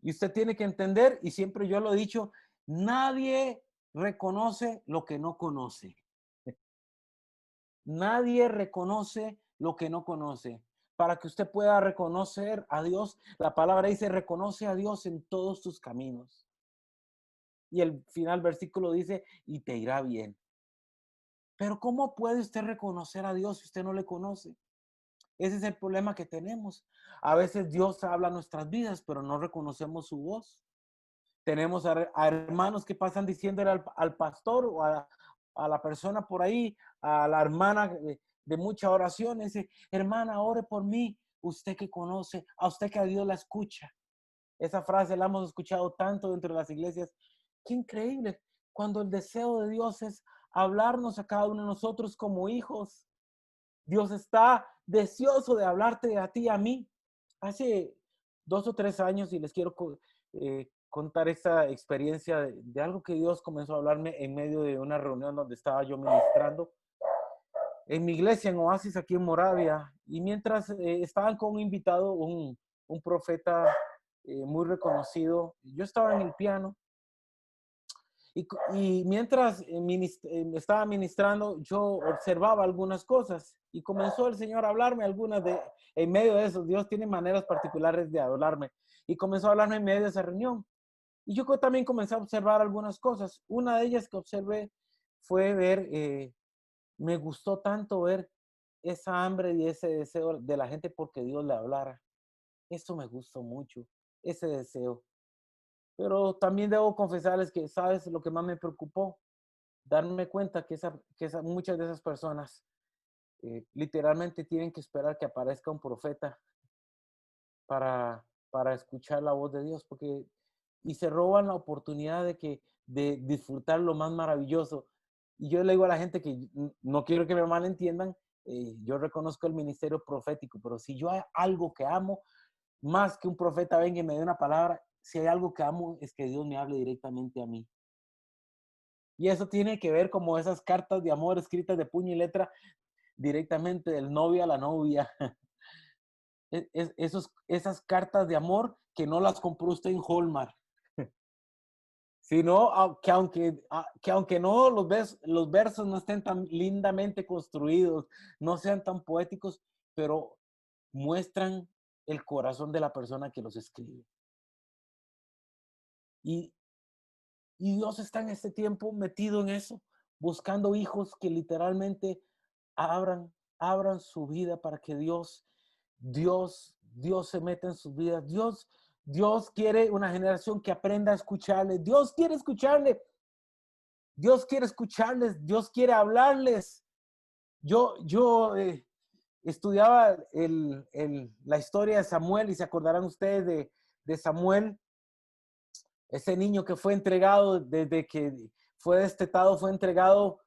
S2: Y usted tiene que entender, y siempre yo lo he dicho, nadie reconoce lo que no conoce. Nadie reconoce lo que no conoce. Para que usted pueda reconocer a Dios, la palabra dice, reconoce a Dios en todos tus caminos. Y el final versículo dice, y te irá bien. Pero ¿cómo puede usted reconocer a Dios si usted no le conoce? Ese es el problema que tenemos. A veces Dios habla en nuestras vidas, pero no reconocemos su voz. Tenemos a hermanos que pasan diciéndole al pastor o a la persona por ahí, a la hermana de muchas oraciones, dice, hermana, ore por mí, usted que conoce, a usted que a Dios la escucha. Esa frase la hemos escuchado tanto dentro de las iglesias. Qué increíble, cuando el deseo de Dios es hablarnos a cada uno de nosotros como hijos. Dios está deseoso de hablarte a ti y a mí. Hace 2 o 3 años, y les quiero contar esta experiencia de algo que Dios comenzó a hablarme en medio de una reunión donde estaba yo ministrando en mi iglesia en Oasis, aquí en Moravia. Y mientras estaban con un invitado, un profeta muy reconocido, yo estaba en el piano. Y mientras estaba ministrando, yo observaba algunas cosas y comenzó el Señor a hablarme en medio de eso. Dios tiene maneras particulares de hablarme y comenzó a hablarme en medio de esa reunión. Y yo también comencé a observar algunas cosas. Una de ellas que observé fue me gustó tanto ver esa hambre y ese deseo de la gente porque Dios le hablara. Eso me gustó mucho, ese deseo. Pero también debo confesarles que, ¿sabes? Lo que más me preocupó, darme cuenta que muchas de esas personas literalmente tienen que esperar que aparezca un profeta para escuchar la voz de Dios, y se roban la oportunidad de disfrutar lo más maravilloso. Y yo le digo a la gente que no quiero que me malentiendan, yo reconozco el ministerio profético, pero si yo hay algo que amo, más que un profeta venga y me dé una palabra, si hay algo que amo es que Dios me hable directamente a mí. Y eso tiene que ver como esas cartas de amor escritas de puño y letra directamente del novio a la novia. Esas cartas de amor que no las compró usted en Hallmark, sino que aunque no los versos no estén tan lindamente construidos, no sean tan poéticos, pero muestran el corazón de la persona que los escribe. Y Dios está en este tiempo metido en eso, buscando hijos que literalmente abran su vida para que Dios se meta en sus vidas. Dios quiere una generación que aprenda a escucharle. Dios quiere escucharle. Dios quiere escucharles. Dios quiere hablarles. Yo estudiaba la historia de Samuel y se acordarán ustedes de Samuel. Ese niño que fue entregado desde que fue destetado, fue entregado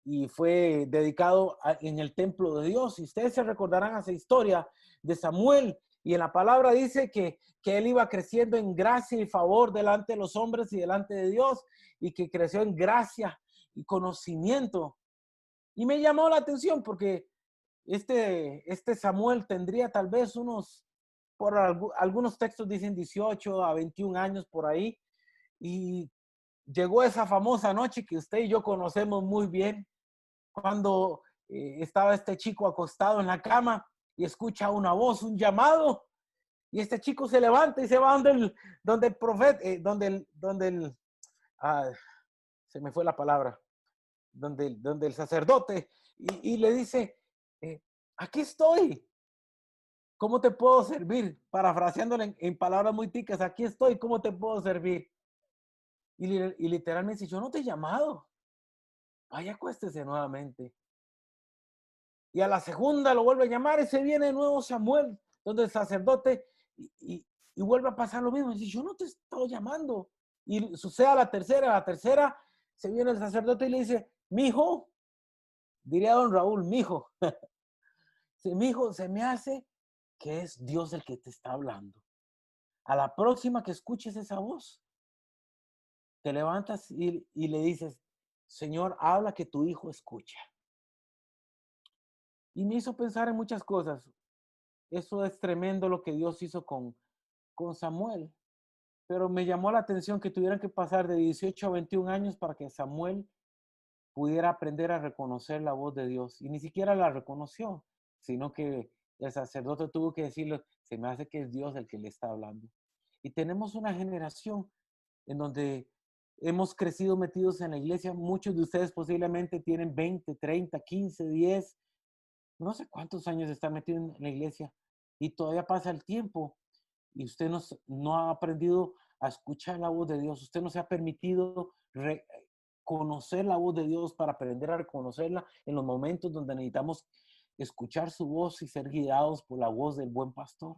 S2: y fue dedicado en el templo de Dios. Y ustedes se recordarán esa historia de Samuel. Y en la palabra dice que él iba creciendo en gracia y favor delante de los hombres y delante de Dios. Y que creció en gracia y conocimiento. Y me llamó la atención porque este Samuel tendría tal vez algunos textos dicen 18 a 21 años por ahí. Y llegó esa famosa noche que usted y yo conocemos muy bien, cuando estaba este chico acostado en la cama y escucha una voz, un llamado, y este chico se levanta y se va donde el profeta, ah, se me fue la palabra, donde el sacerdote, y le dice, aquí estoy, ¿cómo te puedo servir? Parafraseándole en palabras muy ticas, aquí estoy, ¿cómo te puedo servir? Y literalmente dice, yo no te he llamado, vaya, acuéstese nuevamente. Y a la segunda lo vuelve a llamar y se viene de nuevo Samuel, donde el sacerdote, y vuelve a pasar lo mismo. Y dice, yo no te estoy llamando. Y sucede a la tercera, se viene el sacerdote y le dice, mijo, diría don Raúl, mijo, mijo, se me hace que es Dios el que te está hablando. A la próxima que escuches esa voz, te levantas y le dices, Señor, habla que tu hijo escucha. Y me hizo pensar en muchas cosas. Eso es tremendo lo que Dios hizo con Samuel. Pero me llamó la atención que tuvieran que pasar de 18 a 21 años para que Samuel pudiera aprender a reconocer la voz de Dios. Y ni siquiera la reconoció, sino que el sacerdote tuvo que decirle, se me hace que es Dios el que le está hablando. Y tenemos una generación en donde hemos crecido metidos en la iglesia. Muchos de ustedes posiblemente tienen 20, 30, 15, 10, no sé cuántos años están metidos en la iglesia. Y todavía pasa el tiempo y usted no ha aprendido a escuchar la voz de Dios. Usted no se ha permitido conocer la voz de Dios para aprender a reconocerla en los momentos donde necesitamos escuchar su voz y ser guiados por la voz del buen pastor.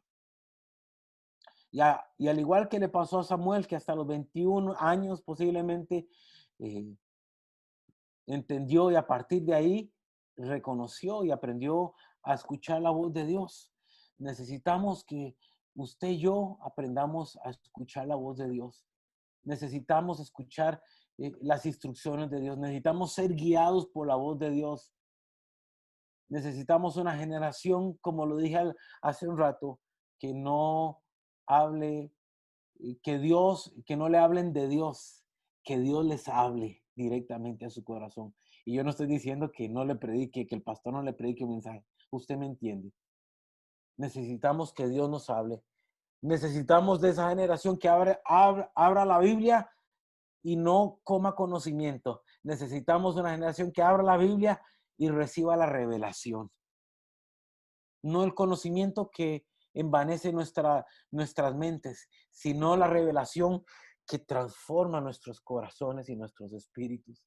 S2: Y al igual que le pasó a Samuel, que hasta los 21 años posiblemente entendió y a partir de ahí reconoció y aprendió a escuchar la voz de Dios. Necesitamos que usted y yo aprendamos a escuchar la voz de Dios. Necesitamos escuchar las instrucciones de Dios. Necesitamos ser guiados por la voz de Dios. Necesitamos una generación, como lo dije hace un rato, que no hable, que no le hablen de Dios, que Dios les hable directamente a su corazón. Y yo no estoy diciendo que no le predique, que el pastor no le predique un mensaje. Usted me entiende. Necesitamos que Dios nos hable. Necesitamos de esa generación que abra la Biblia y no coma conocimiento. Necesitamos una generación que abra la Biblia y reciba la revelación. No el conocimiento que envanece nuestras mentes, sino la revelación que transforma nuestros corazones y nuestros espíritus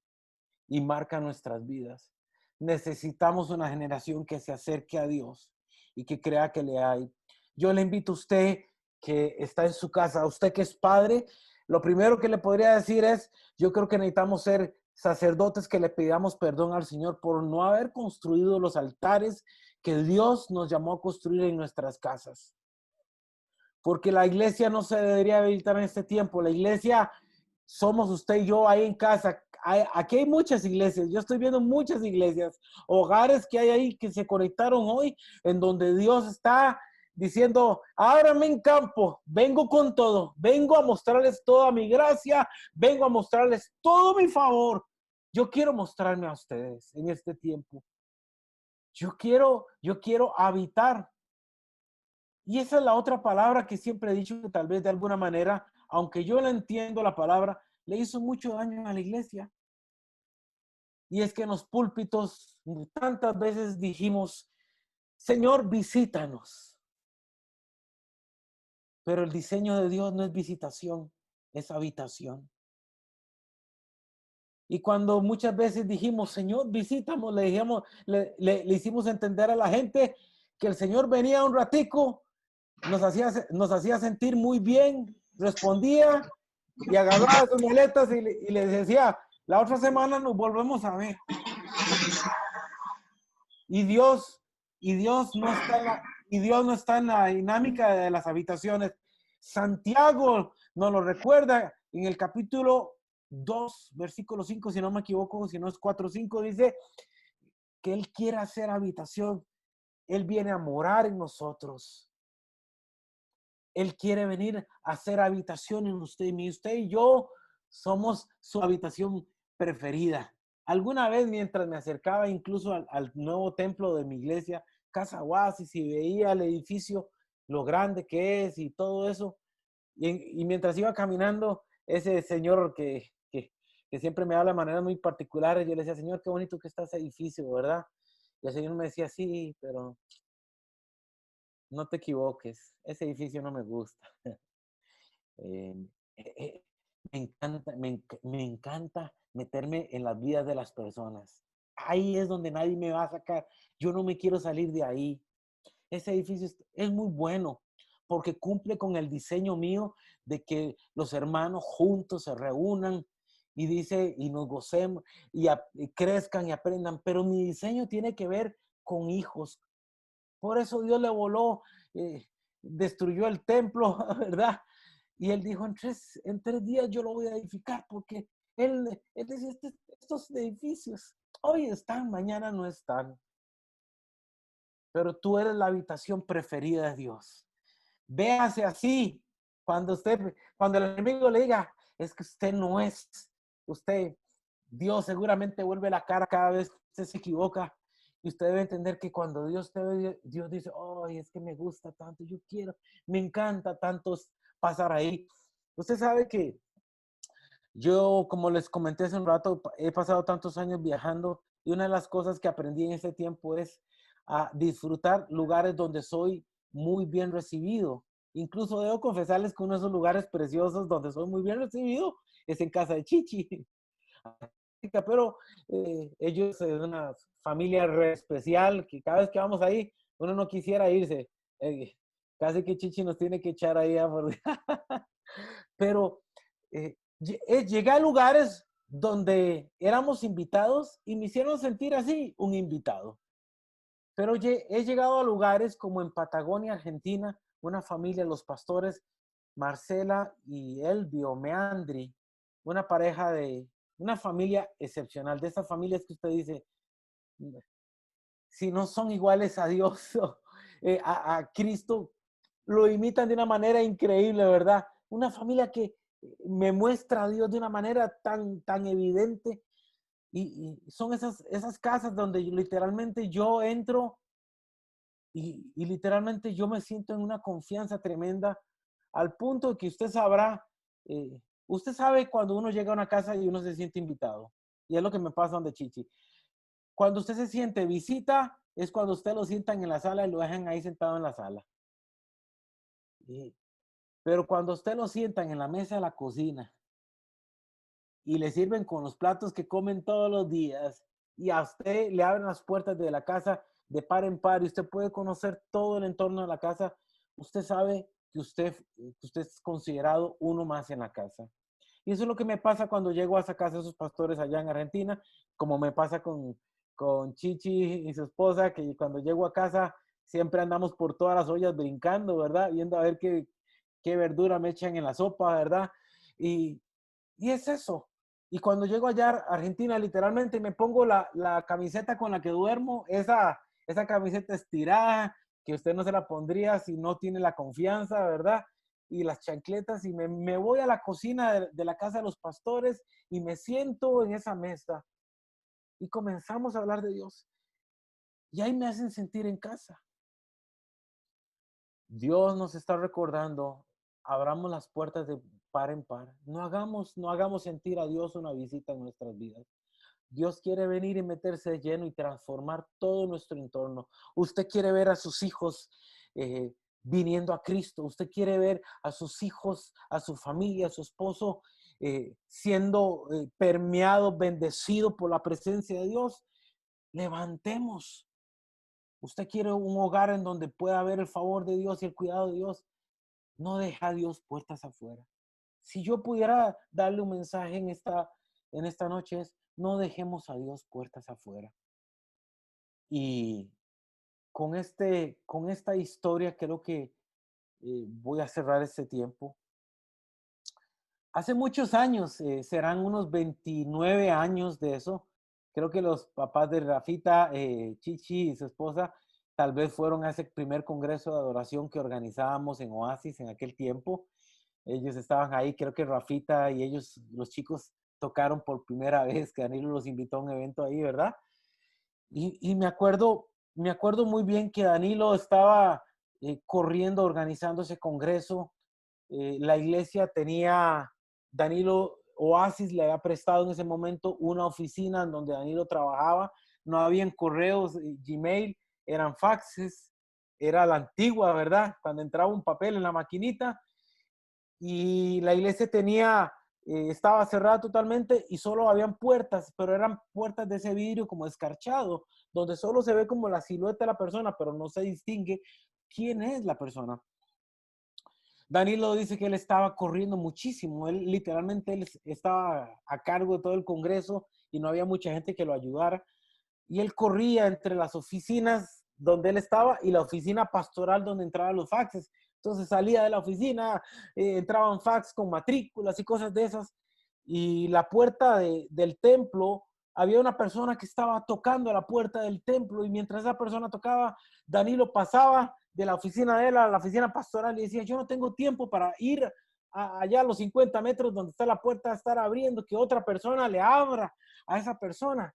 S2: y marca nuestras vidas. Necesitamos una generación que se acerque a Dios y que crea que le hay. Yo le invito a usted que está en su casa, a usted que es padre, lo primero que le podría decir es, yo creo que necesitamos ser sacerdotes que le pidamos perdón al Señor por no haber construido los altares que Dios nos llamó a construir en nuestras casas. Porque la iglesia no se debería habilitar en este tiempo. La iglesia somos usted y yo ahí en casa. Aquí hay muchas iglesias. Yo estoy viendo muchas iglesias, hogares que hay ahí que se conectaron hoy, en donde Dios está diciendo, ábranme en campo, vengo con todo, vengo a mostrarles toda mi gracia, vengo a mostrarles todo mi favor. Yo quiero mostrarme a ustedes en este tiempo. Yo quiero habitar. Y esa es la otra palabra que siempre he dicho, que tal vez de alguna manera, aunque yo la entiendo la palabra, le hizo mucho daño a la iglesia. Y es que en los púlpitos tantas veces dijimos, Señor, visítanos. Pero el diseño de Dios no es visitación, es habitación. Y cuando muchas veces dijimos, Señor, visítamos, le hicimos entender a la gente que el Señor venía un ratico, nos hacía sentir muy bien, respondía y agarraba sus maletas y les decía, la otra semana nos volvemos a ver. Y Dios no está en la dinámica de las habitaciones. Santiago nos lo recuerda en el capítulo 2, versículo 5, si no me equivoco, si no es 4, 5, dice,
S3: que Él quiere hacer habitación. Él viene a morar en nosotros. Él quiere venir a hacer habitación en usted y mí. Usted y yo somos su habitación preferida. Alguna vez mientras me acercaba incluso al nuevo templo de mi iglesia, Casa Oasis, y veía el edificio, lo grande que es y todo eso, y mientras iba caminando, ese señor que siempre me habla de maneras muy particulares, yo le decía, Señor, qué bonito que está ese edificio, ¿verdad? Y el Señor me decía, sí, pero no te equivoques, ese edificio no me gusta. Eh, eh, eh, me encanta meterme en las vidas de las personas. Ahí es donde nadie me va a sacar. Yo no me quiero salir de ahí. Ese edificio es muy bueno porque cumple con el diseño mío de que los hermanos juntos se reúnan y dice, y nos gocemos y crezcan y aprendan. Pero mi diseño tiene que ver con hijos. Por eso Dios le voló, destruyó el templo, ¿verdad? Y él dijo, en tres días yo lo voy a edificar, porque él decía, estos edificios hoy están, mañana no están. Pero tú eres la habitación preferida de Dios. Véase así. Cuando el enemigo le diga, es que usted no es, usted, Dios seguramente vuelve la cara cada vez que usted se equivoca. Y usted debe entender que cuando Dios te ve, Dios dice, oh, es que me gusta tanto, yo quiero, me encanta tanto pasar ahí. Usted sabe que yo, como les comenté hace un rato, he pasado tantos años viajando y una de las cosas que aprendí en ese tiempo es a disfrutar lugares donde soy muy bien recibido. Incluso debo confesarles que uno de esos lugares preciosos donde soy muy bien recibido es en casa de Chichi. Pero ellos es una familia re especial que cada vez que vamos ahí, uno no quisiera irse. Casi que Chichi nos tiene que echar ahí a por... Pero llegué a lugares donde éramos invitados y me hicieron sentir así, un invitado. Pero he llegado a lugares como en Patagonia, Argentina, una familia, los pastores Marcela y Elvio Meandri, una pareja una familia excepcional, de esas familias que usted dice, si no son iguales a Dios, a Cristo, lo imitan de una manera increíble, ¿verdad? Una familia que me muestra a Dios de una manera tan evidente. Y son esas casas donde literalmente yo entro y literalmente yo me siento en una confianza tremenda al punto de que usted sabrá, usted sabe cuando uno llega a una casa y uno se siente invitado. Y es lo que me pasa donde Chichi. Cuando usted se siente visita, es cuando usted lo sientan en la sala y lo dejan ahí sentado en la sala. Pero cuando usted lo sientan en la mesa de la cocina y le sirven con los platos que comen todos los días y a usted le abren las puertas de la casa de par en par y usted puede conocer todo el entorno de la casa, usted sabe que usted es considerado uno más en la casa. Y eso es lo que me pasa cuando llego a esa casa de esos pastores allá en Argentina, como me pasa con Chichi y su esposa, que cuando llego a casa siempre andamos por todas las ollas brincando, ¿verdad? Viendo a ver qué verdura me echan en la sopa, ¿verdad? Y, y es eso. Y cuando llego allá a Argentina, literalmente me pongo la camiseta con la que duermo, esa camiseta estirada, que usted no se la pondría si no tiene la confianza, ¿verdad? Y las chancletas y me voy a la cocina de la casa de los pastores y me siento en esa mesa y comenzamos a hablar de Dios. Y ahí me hacen sentir en casa. Dios nos está recordando, abramos las puertas de par en par. No hagamos sentir a Dios una visita en nuestras vidas. Dios quiere venir y meterse de lleno y transformar todo nuestro entorno. Usted quiere ver a sus hijos viniendo a Cristo. Usted quiere ver a sus hijos, a su familia, a su esposo siendo permeado, bendecido por la presencia de Dios. Levantemos. Usted quiere un hogar en donde pueda haber el favor de Dios y el cuidado de Dios. No deja a Dios puertas afuera. Si yo pudiera darle un mensaje en esta noche es, no dejemos a Dios puertas afuera. Y con esta historia creo que voy a cerrar este tiempo. Hace muchos años, serán unos 29 años de eso, Creo que los papás de Rafita, Chichi y su esposa, tal vez fueron a ese primer congreso de adoración que organizábamos en Oasis en aquel tiempo. Ellos estaban ahí, creo que Rafita y ellos, los chicos, tocaron por primera vez, que Danilo los invitó a un evento ahí, ¿verdad? Y me acuerdo muy bien que Danilo estaba corriendo, organizando ese congreso. La iglesia tenía, Danilo Oasis le había prestado en ese momento una oficina en donde Danilo trabajaba. No habían correos, Gmail, eran faxes, era la antigua, ¿verdad? Cuando entraba un papel en la maquinita y la iglesia tenía, estaba cerrada totalmente y solo habían puertas, pero eran puertas de ese vidrio como escarchado, donde solo se ve como la silueta de la persona, pero no se distingue quién es la persona. Danilo dice que él estaba corriendo muchísimo, él literalmente él estaba a cargo de todo el Congreso y no había mucha gente que lo ayudara. Y él corría entre las oficinas donde él estaba y la oficina pastoral donde entraban los faxes. Entonces salía de la oficina, entraban fax con matrículas y cosas de esas. Y la puerta del templo, había una persona que estaba tocando a la puerta del templo y mientras esa persona tocaba, Danilo pasaba de la oficina de él a la oficina pastoral y decía, yo no tengo tiempo para ir allá a los 50 metros donde está la puerta a estar abriendo, que otra persona le abra a esa persona.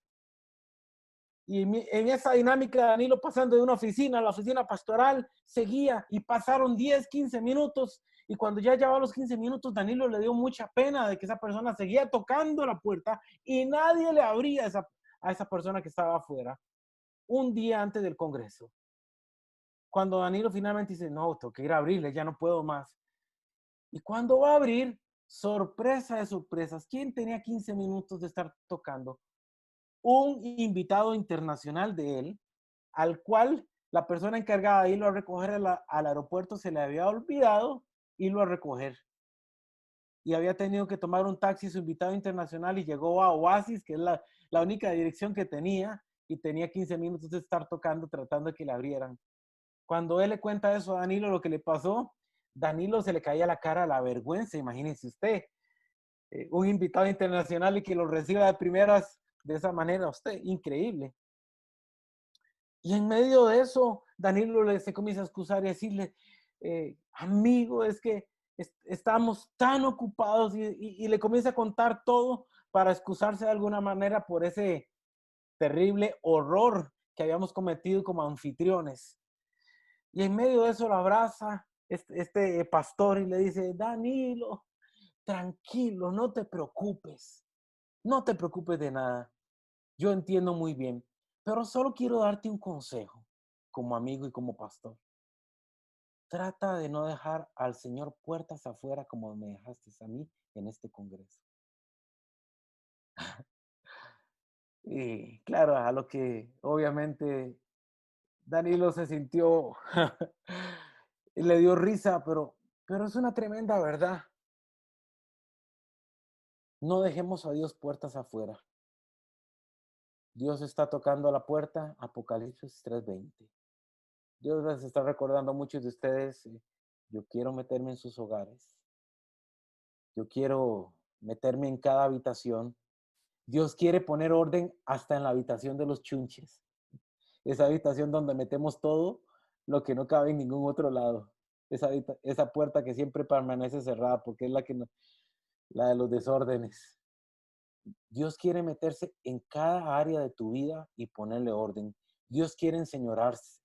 S3: Y en esa dinámica, Danilo pasando de una oficina a la oficina pastoral, seguía y pasaron 10, 15 minutos. Y cuando ya llevaba los 15 minutos, Danilo le dio mucha pena de que esa persona seguía tocando la puerta y nadie le abría a esa persona que estaba afuera un día antes del Congreso. Cuando Danilo finalmente dice, no, tengo que ir a abrirle, ya no puedo más. Y cuando va a abrir, sorpresa de sorpresas, ¿quién tenía 15 minutos de estar tocando? Un invitado internacional de él, al cual la persona encargada de irlo a recoger al aeropuerto se le había olvidado irlo a recoger. Y había tenido que tomar un taxi su invitado internacional y llegó a Oasis, que es la única dirección que tenía, y tenía 15 minutos de estar tocando, tratando de que le abrieran. Cuando él le cuenta eso a Danilo, lo que le pasó, Danilo se le caía la cara a la vergüenza, imagínense usted, un invitado internacional y que lo reciba de primeras de esa manera, usted, increíble. Y en medio de eso, Danilo se comienza a excusar y decirle, amigo, es que estamos tan ocupados y le comienza a contar todo para excusarse de alguna manera por ese terrible horror que habíamos cometido como anfitriones. Y en medio de eso lo abraza este pastor y le dice, Danilo, tranquilo, no te preocupes de nada. Yo entiendo muy bien, pero solo quiero darte un consejo como amigo y como pastor. Trata de no dejar al Señor puertas afuera como me dejaste a mí en este congreso. Y claro, a lo que obviamente Danilo se sintió y le dio risa, pero es una tremenda verdad. No dejemos a Dios puertas afuera. Dios está tocando a la puerta, Apocalipsis 3:20. Dios les está recordando a muchos de ustedes, yo quiero meterme en sus hogares. Yo quiero meterme en cada habitación. Dios quiere poner orden hasta en la habitación de los chunches. Esa habitación donde metemos todo lo que no cabe en ningún otro lado. Esa puerta que siempre permanece cerrada porque es la de los desórdenes. Dios quiere meterse en cada área de tu vida y ponerle orden. Dios quiere enseñorarse.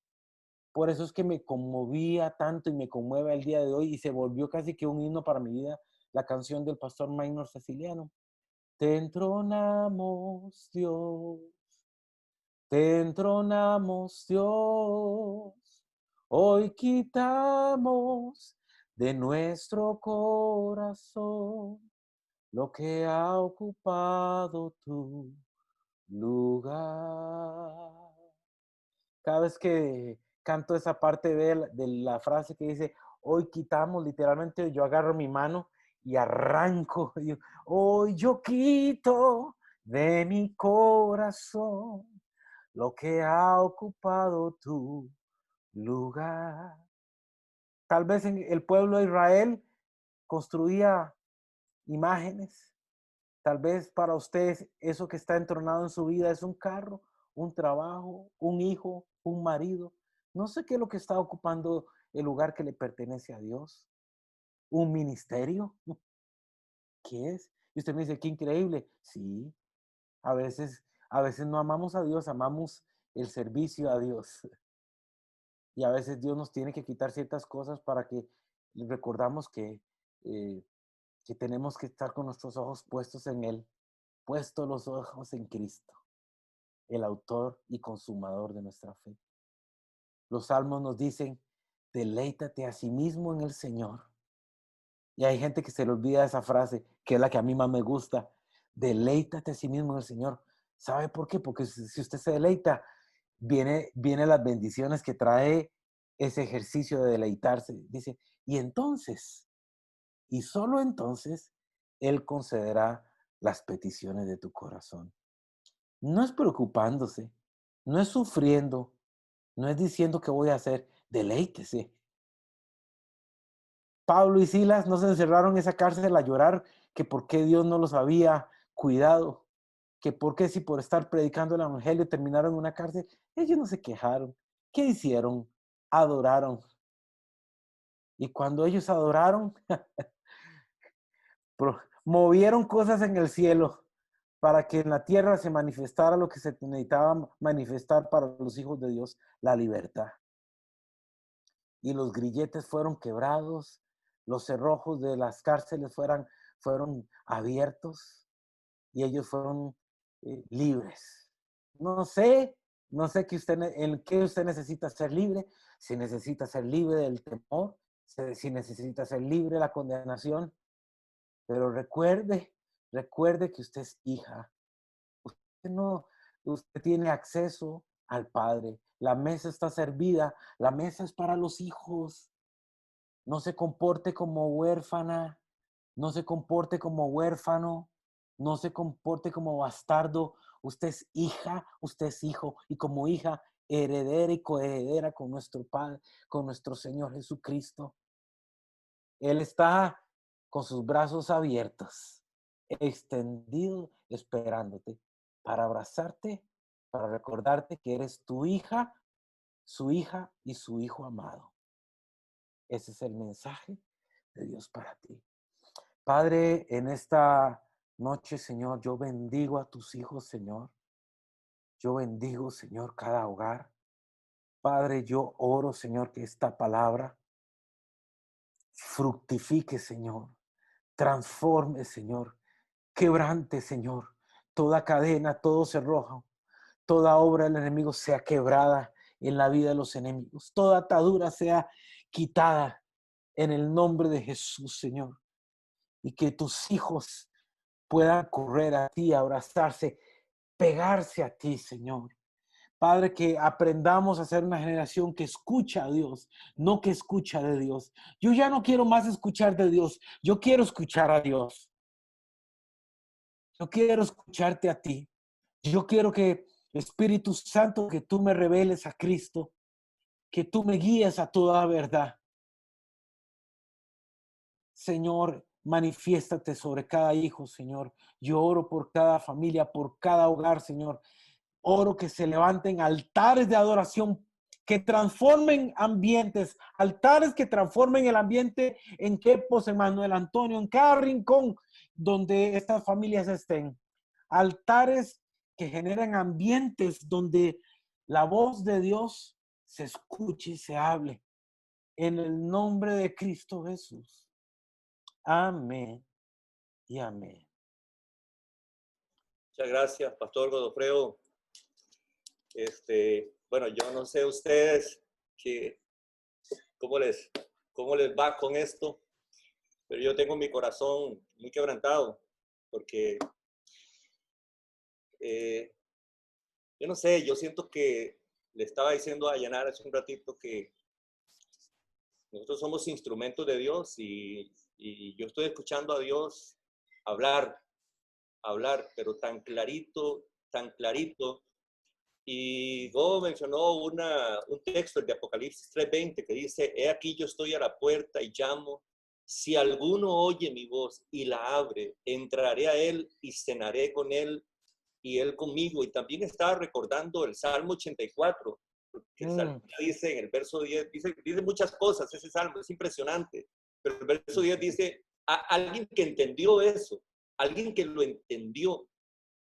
S3: Por eso es que me conmovía tanto y me conmueve el día de hoy y se volvió casi que un himno para mi vida la canción del pastor Maynor Ceciliano. Te entronamos, Dios, te entronamos, Dios. Hoy quitamos de nuestro corazón lo que ha ocupado tu lugar. Cada vez que canto esa parte de la frase que dice, hoy quitamos, literalmente yo agarro mi mano y arranco. Y hoy yo quito de mi corazón lo que ha ocupado tu lugar. Tal vez el pueblo de Israel construía imágenes, Tal vez para usted eso que está entronado en su vida es un carro, un trabajo, un hijo, un marido. No sé qué es lo que está ocupando el lugar que le pertenece a Dios. ¿Un ministerio? ¿Qué es? Y usted me dice, qué increíble. Sí, a veces no amamos a Dios, amamos el servicio a Dios. Y a veces Dios nos tiene que quitar ciertas cosas para que recordamos eh, que tenemos que estar con nuestros ojos puestos en Él, puestos los ojos en Cristo, el autor y consumador de nuestra fe. Los salmos nos dicen, deleítate a sí mismo en el Señor. Y hay gente que se le olvida esa frase, que es la que a mí más me gusta. Deleítate a sí mismo en el Señor. ¿Sabe por qué? Porque si usted se deleita, viene las bendiciones que trae ese ejercicio de deleitarse. Dice, y entonces, y solo entonces, Él concederá las peticiones de tu corazón. No es preocupándose, no es sufriendo, no es diciendo qué voy a hacer. Deleítese. Pablo y Silas no se encerraron en esa cárcel a llorar que por qué Dios no los había cuidado, que por qué si por estar predicando el evangelio terminaron en una cárcel. Ellos no se quejaron. ¿Qué hicieron? Adoraron. Y cuando ellos adoraron, movieron cosas en el cielo para que en la tierra se manifestara lo que se necesitaba manifestar para los hijos de Dios, la libertad. Y los grilletes fueron quebrados, los cerrojos de las cárceles fueron abiertos y ellos fueron libres. No sé, no sé en qué usted necesita ser libre, si necesita ser libre del temor, si necesita ser libre de la condenación, pero recuerde que usted es hija. Usted tiene acceso al Padre. La mesa está servida, la mesa es para los hijos. No se comporte como huérfana, no se comporte como huérfano, no se comporte como bastardo. Usted es hija, usted es hijo, y como hija, heredera y coheredera con nuestro Padre, con nuestro Señor Jesucristo. Él está con sus brazos abiertos, extendido, esperándote para abrazarte, para recordarte que eres tu hija, su hija y su hijo amado. Ese es el mensaje de Dios para ti. Padre, en esta noche, Señor, yo bendigo a tus hijos, Señor. Yo bendigo, Señor, cada hogar. Padre, yo oro, Señor, que esta palabra fructifique, Señor. Transforme, Señor. Quebrante, Señor. Toda cadena, todo cerrojo, toda obra del enemigo sea quebrada en la vida de los enemigos. Toda atadura sea quitada en el nombre de Jesús, Señor. Y que tus hijos puedan correr a ti, abrazarse, pegarse a ti, Señor. Padre, que aprendamos a ser una generación que escucha a Dios, no que escucha de Dios. Yo ya no quiero más escuchar de Dios, yo quiero escuchar a Dios. Yo quiero escucharte a ti. Yo quiero que, Espíritu Santo, que tú me reveles a Cristo, que tú me guíes a toda verdad. Señor, manifiéstate sobre cada hijo, Señor. Yo oro por cada familia, por cada hogar, Señor. Oro que se levanten altares de adoración que transformen ambientes, altares que transformen el ambiente en Quepos, en Manuel Antonio, en cada rincón donde estas familias estén. Altares que generan ambientes donde la voz de Dios se escuche y se hable. En el nombre de Cristo Jesús. Amén y amén.
S1: Muchas gracias, Pastor Godofredo. Bueno, yo no sé ustedes cómo les va con esto, pero yo tengo mi corazón muy quebrantado porque yo no sé, yo siento que le estaba diciendo a Yanar hace un ratito que nosotros somos instrumentos de Dios y yo estoy escuchando a Dios hablar, pero tan clarito, tan clarito. Y Go mencionó un texto, el de Apocalipsis 3:20, que dice, he aquí yo estoy a la puerta y llamo. Si alguno oye mi voz y la abre, entraré a él y cenaré con él y él conmigo. Y también estaba recordando el Salmo 84, que el Salmo dice en el verso 10, dice muchas cosas, ese Salmo es impresionante, pero el verso 10 dice, a alguien que entendió eso, alguien que lo entendió,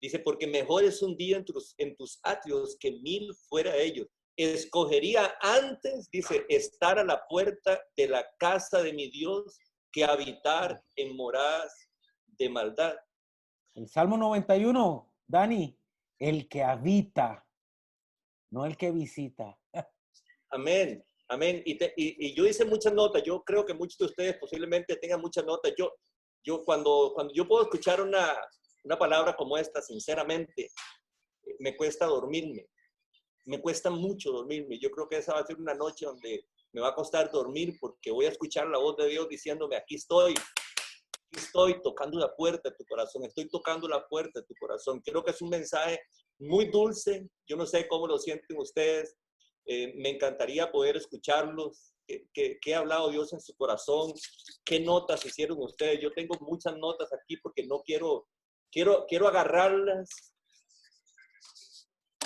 S1: dice, porque mejor es un día en tus atrios que 1000 fuera de ellos. Escogería antes, dice, estar a la puerta de la casa de mi Dios que habitar en moradas de maldad.
S3: El Salmo 91, Dani, el que habita, no el que visita.
S1: Amén, amén. Y yo hice muchas notas. Yo creo que muchos de ustedes posiblemente tengan muchas notas. Yo cuando yo puedo escuchar una palabra como esta, sinceramente, me cuesta dormirme. Me cuesta mucho dormirme. Yo creo que esa va a ser una noche donde me va a costar dormir porque voy a escuchar la voz de Dios diciéndome, aquí estoy tocando la puerta de tu corazón, estoy tocando la puerta de tu corazón. Creo que es un mensaje muy dulce. Yo no sé cómo lo sienten ustedes. Me encantaría poder escucharlos. ¿Qué ha hablado Dios en su corazón? ¿Qué notas hicieron ustedes? Yo tengo muchas notas aquí porque no quiero agarrarlas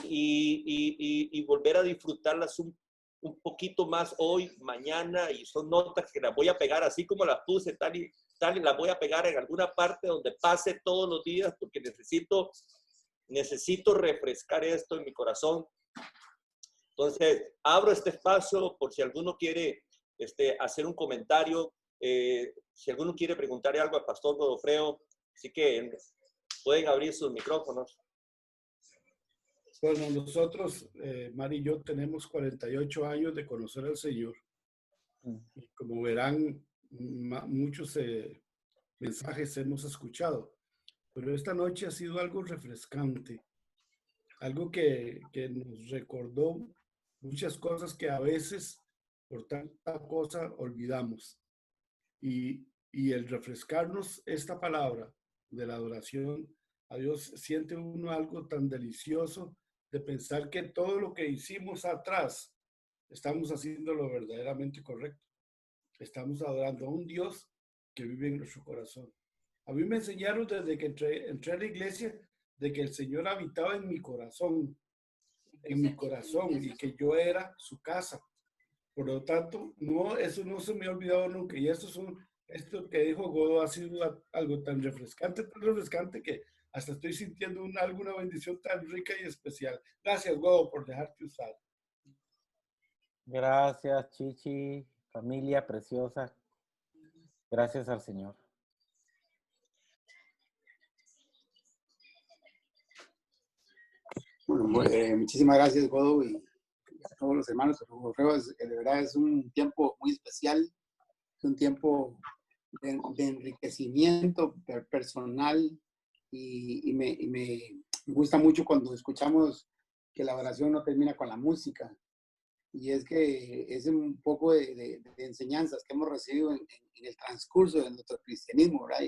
S1: y volver a disfrutarlas un poquito más hoy, mañana, y son notas que las voy a pegar así como las puse, tal y las voy a pegar en alguna parte donde pase todos los días, porque necesito refrescar esto en mi corazón. Entonces, abro este espacio por si alguno quiere hacer un comentario, si alguno quiere preguntarle algo al pastor Godofredo, así que pueden abrir sus micrófonos.
S4: Bueno, nosotros, Mari y yo, tenemos 48 años de conocer al Señor. Y como verán, muchos mensajes hemos escuchado. Pero esta noche ha sido algo refrescante. Algo que nos recordó muchas cosas que a veces, por tanta cosa, olvidamos. Y el refrescarnos esta palabra de la adoración a Dios, siente uno algo tan delicioso de pensar que todo lo que hicimos atrás, estamos haciendo lo verdaderamente correcto. Estamos adorando a un Dios que vive en nuestro corazón. A mí me enseñaron desde que entré a la iglesia de que el Señor habitaba en mi corazón, y que yo era su casa. Por lo tanto, eso no se me ha olvidado nunca. Y esto que dijo Godo ha sido algo tan refrescante que hasta estoy sintiendo alguna bendición tan rica y especial. Gracias, Godo, por dejarte usar.
S3: Gracias, Chichi, familia preciosa. Gracias al Señor.
S5: Bueno, muchísimas gracias, Godo, y a todos los hermanos. De verdad es un tiempo muy especial, es un tiempo de enriquecimiento personal y me gusta mucho cuando escuchamos que la oración no termina con la música. Y es que es un poco de enseñanzas que hemos recibido en el transcurso de nuestro cristianismo, ¿verdad?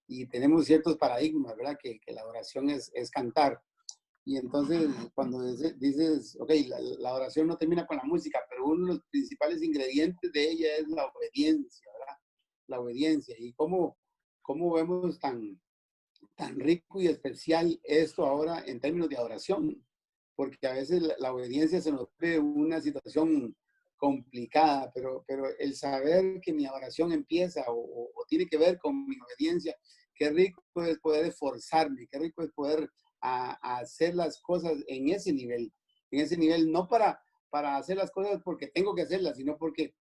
S5: Y tenemos ciertos paradigmas, ¿verdad? Que la oración es cantar. Y entonces, cuando dices, ok, la oración no termina con la música, pero uno de los principales ingredientes de ella es la obediencia, ¿verdad? La obediencia. Y cómo vemos tan rico y especial esto ahora en términos de adoración. Porque a veces la obediencia se nos ve una situación complicada, pero el saber que mi adoración empieza o tiene que ver con mi obediencia, qué rico es poder esforzarme, qué rico es poder a hacer las cosas en ese nivel, no para hacer las cosas porque tengo que hacerlas, sino porque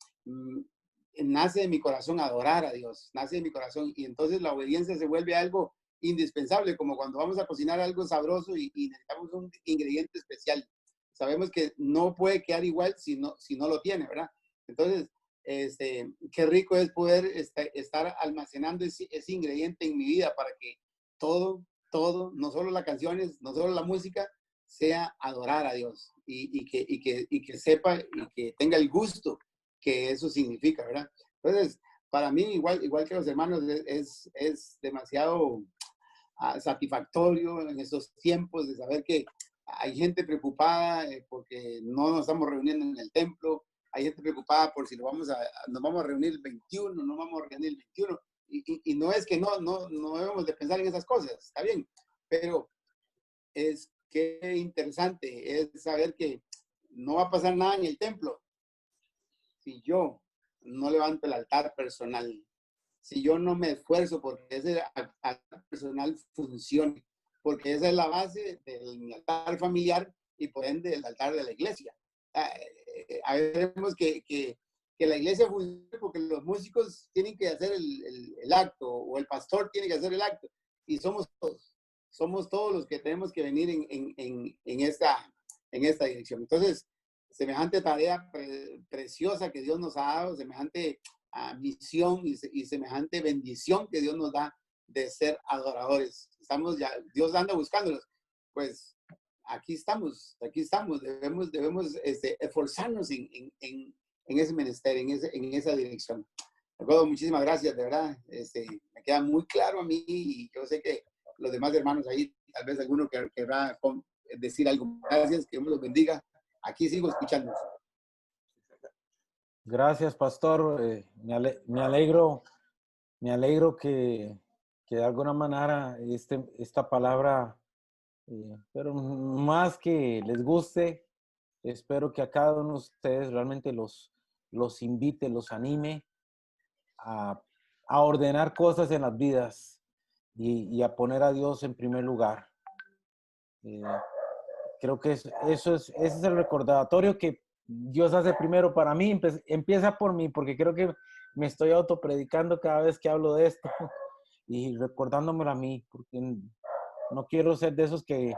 S5: nace de mi corazón adorar a Dios, nace de mi corazón, y entonces la obediencia se vuelve algo indispensable, como cuando vamos a cocinar algo sabroso y necesitamos un ingrediente especial. Sabemos que no puede quedar igual si no lo tiene, ¿verdad? Entonces, qué rico es poder estar almacenando ese ingrediente en mi vida para que todo, no solo las canciones, no solo la música, sea adorar a Dios y que sepa y que tenga el gusto que eso significa, ¿verdad? Entonces, para mí, igual que los hermanos, es demasiado satisfactorio en estos tiempos de saber que hay gente preocupada porque no nos estamos reuniendo en el templo, hay gente preocupada preocupada por si nos vamos a reunir el 21, no vamos a reunir el 21. Y no es que no debemos de pensar en esas cosas, está bien, pero es que interesante es saber que no va a pasar nada en el templo si yo no levanto el altar personal, si yo no me esfuerzo porque ese altar personal funcione, porque esa es la base del altar familiar y por ende del altar de la iglesia. A ver, vemos que la iglesia funcione porque los músicos tienen que hacer el acto o el pastor tiene que hacer el acto y somos todos los que tenemos que venir en esta dirección. Entonces, semejante tarea preciosa que Dios nos ha dado, semejante misión y semejante bendición que Dios nos da de ser adoradores. Estamos ya, Dios anda buscándolos. Pues aquí estamos, debemos esforzarnos en ese ministerio, en esa dirección. De acuerdo, muchísimas gracias, de verdad. Me queda muy claro a mí y yo sé que los demás hermanos ahí, tal vez alguno querrá decir algo. Gracias, que Dios los bendiga. Aquí sigo escuchando.
S3: Gracias, pastor. Me alegro que de alguna manera esta palabra, pero más que les guste, espero que a cada uno de ustedes realmente los invite, los anime a ordenar cosas en las vidas y a poner a Dios en primer lugar. Creo que ese es el recordatorio que Dios hace primero para mí. Empieza por mí, porque creo que me estoy autopredicando cada vez que hablo de esto y recordándomelo a mí, porque no quiero ser de esos que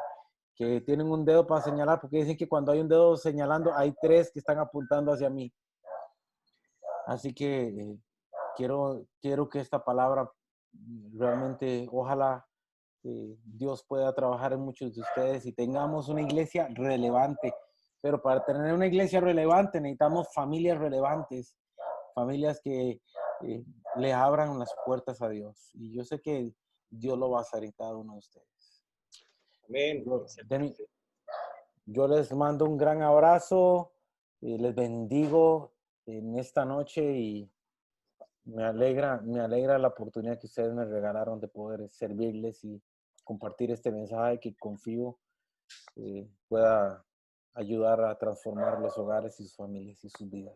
S3: tienen un dedo para señalar, porque dicen que cuando hay un dedo señalando, hay tres que están apuntando hacia mí. Así que quiero que esta palabra realmente, ojalá Dios pueda trabajar en muchos de ustedes y tengamos una iglesia relevante. Pero para tener una iglesia relevante necesitamos familias relevantes, familias que le abran las puertas a Dios. Y yo sé que Dios lo va a hacer en cada uno de ustedes.
S1: Amén.
S3: Yo les mando un gran abrazo, les bendigo en esta noche y me alegra la oportunidad que ustedes me regalaron de poder servirles y compartir este mensaje que confío pueda ayudar a transformar los hogares y sus familias y sus vidas.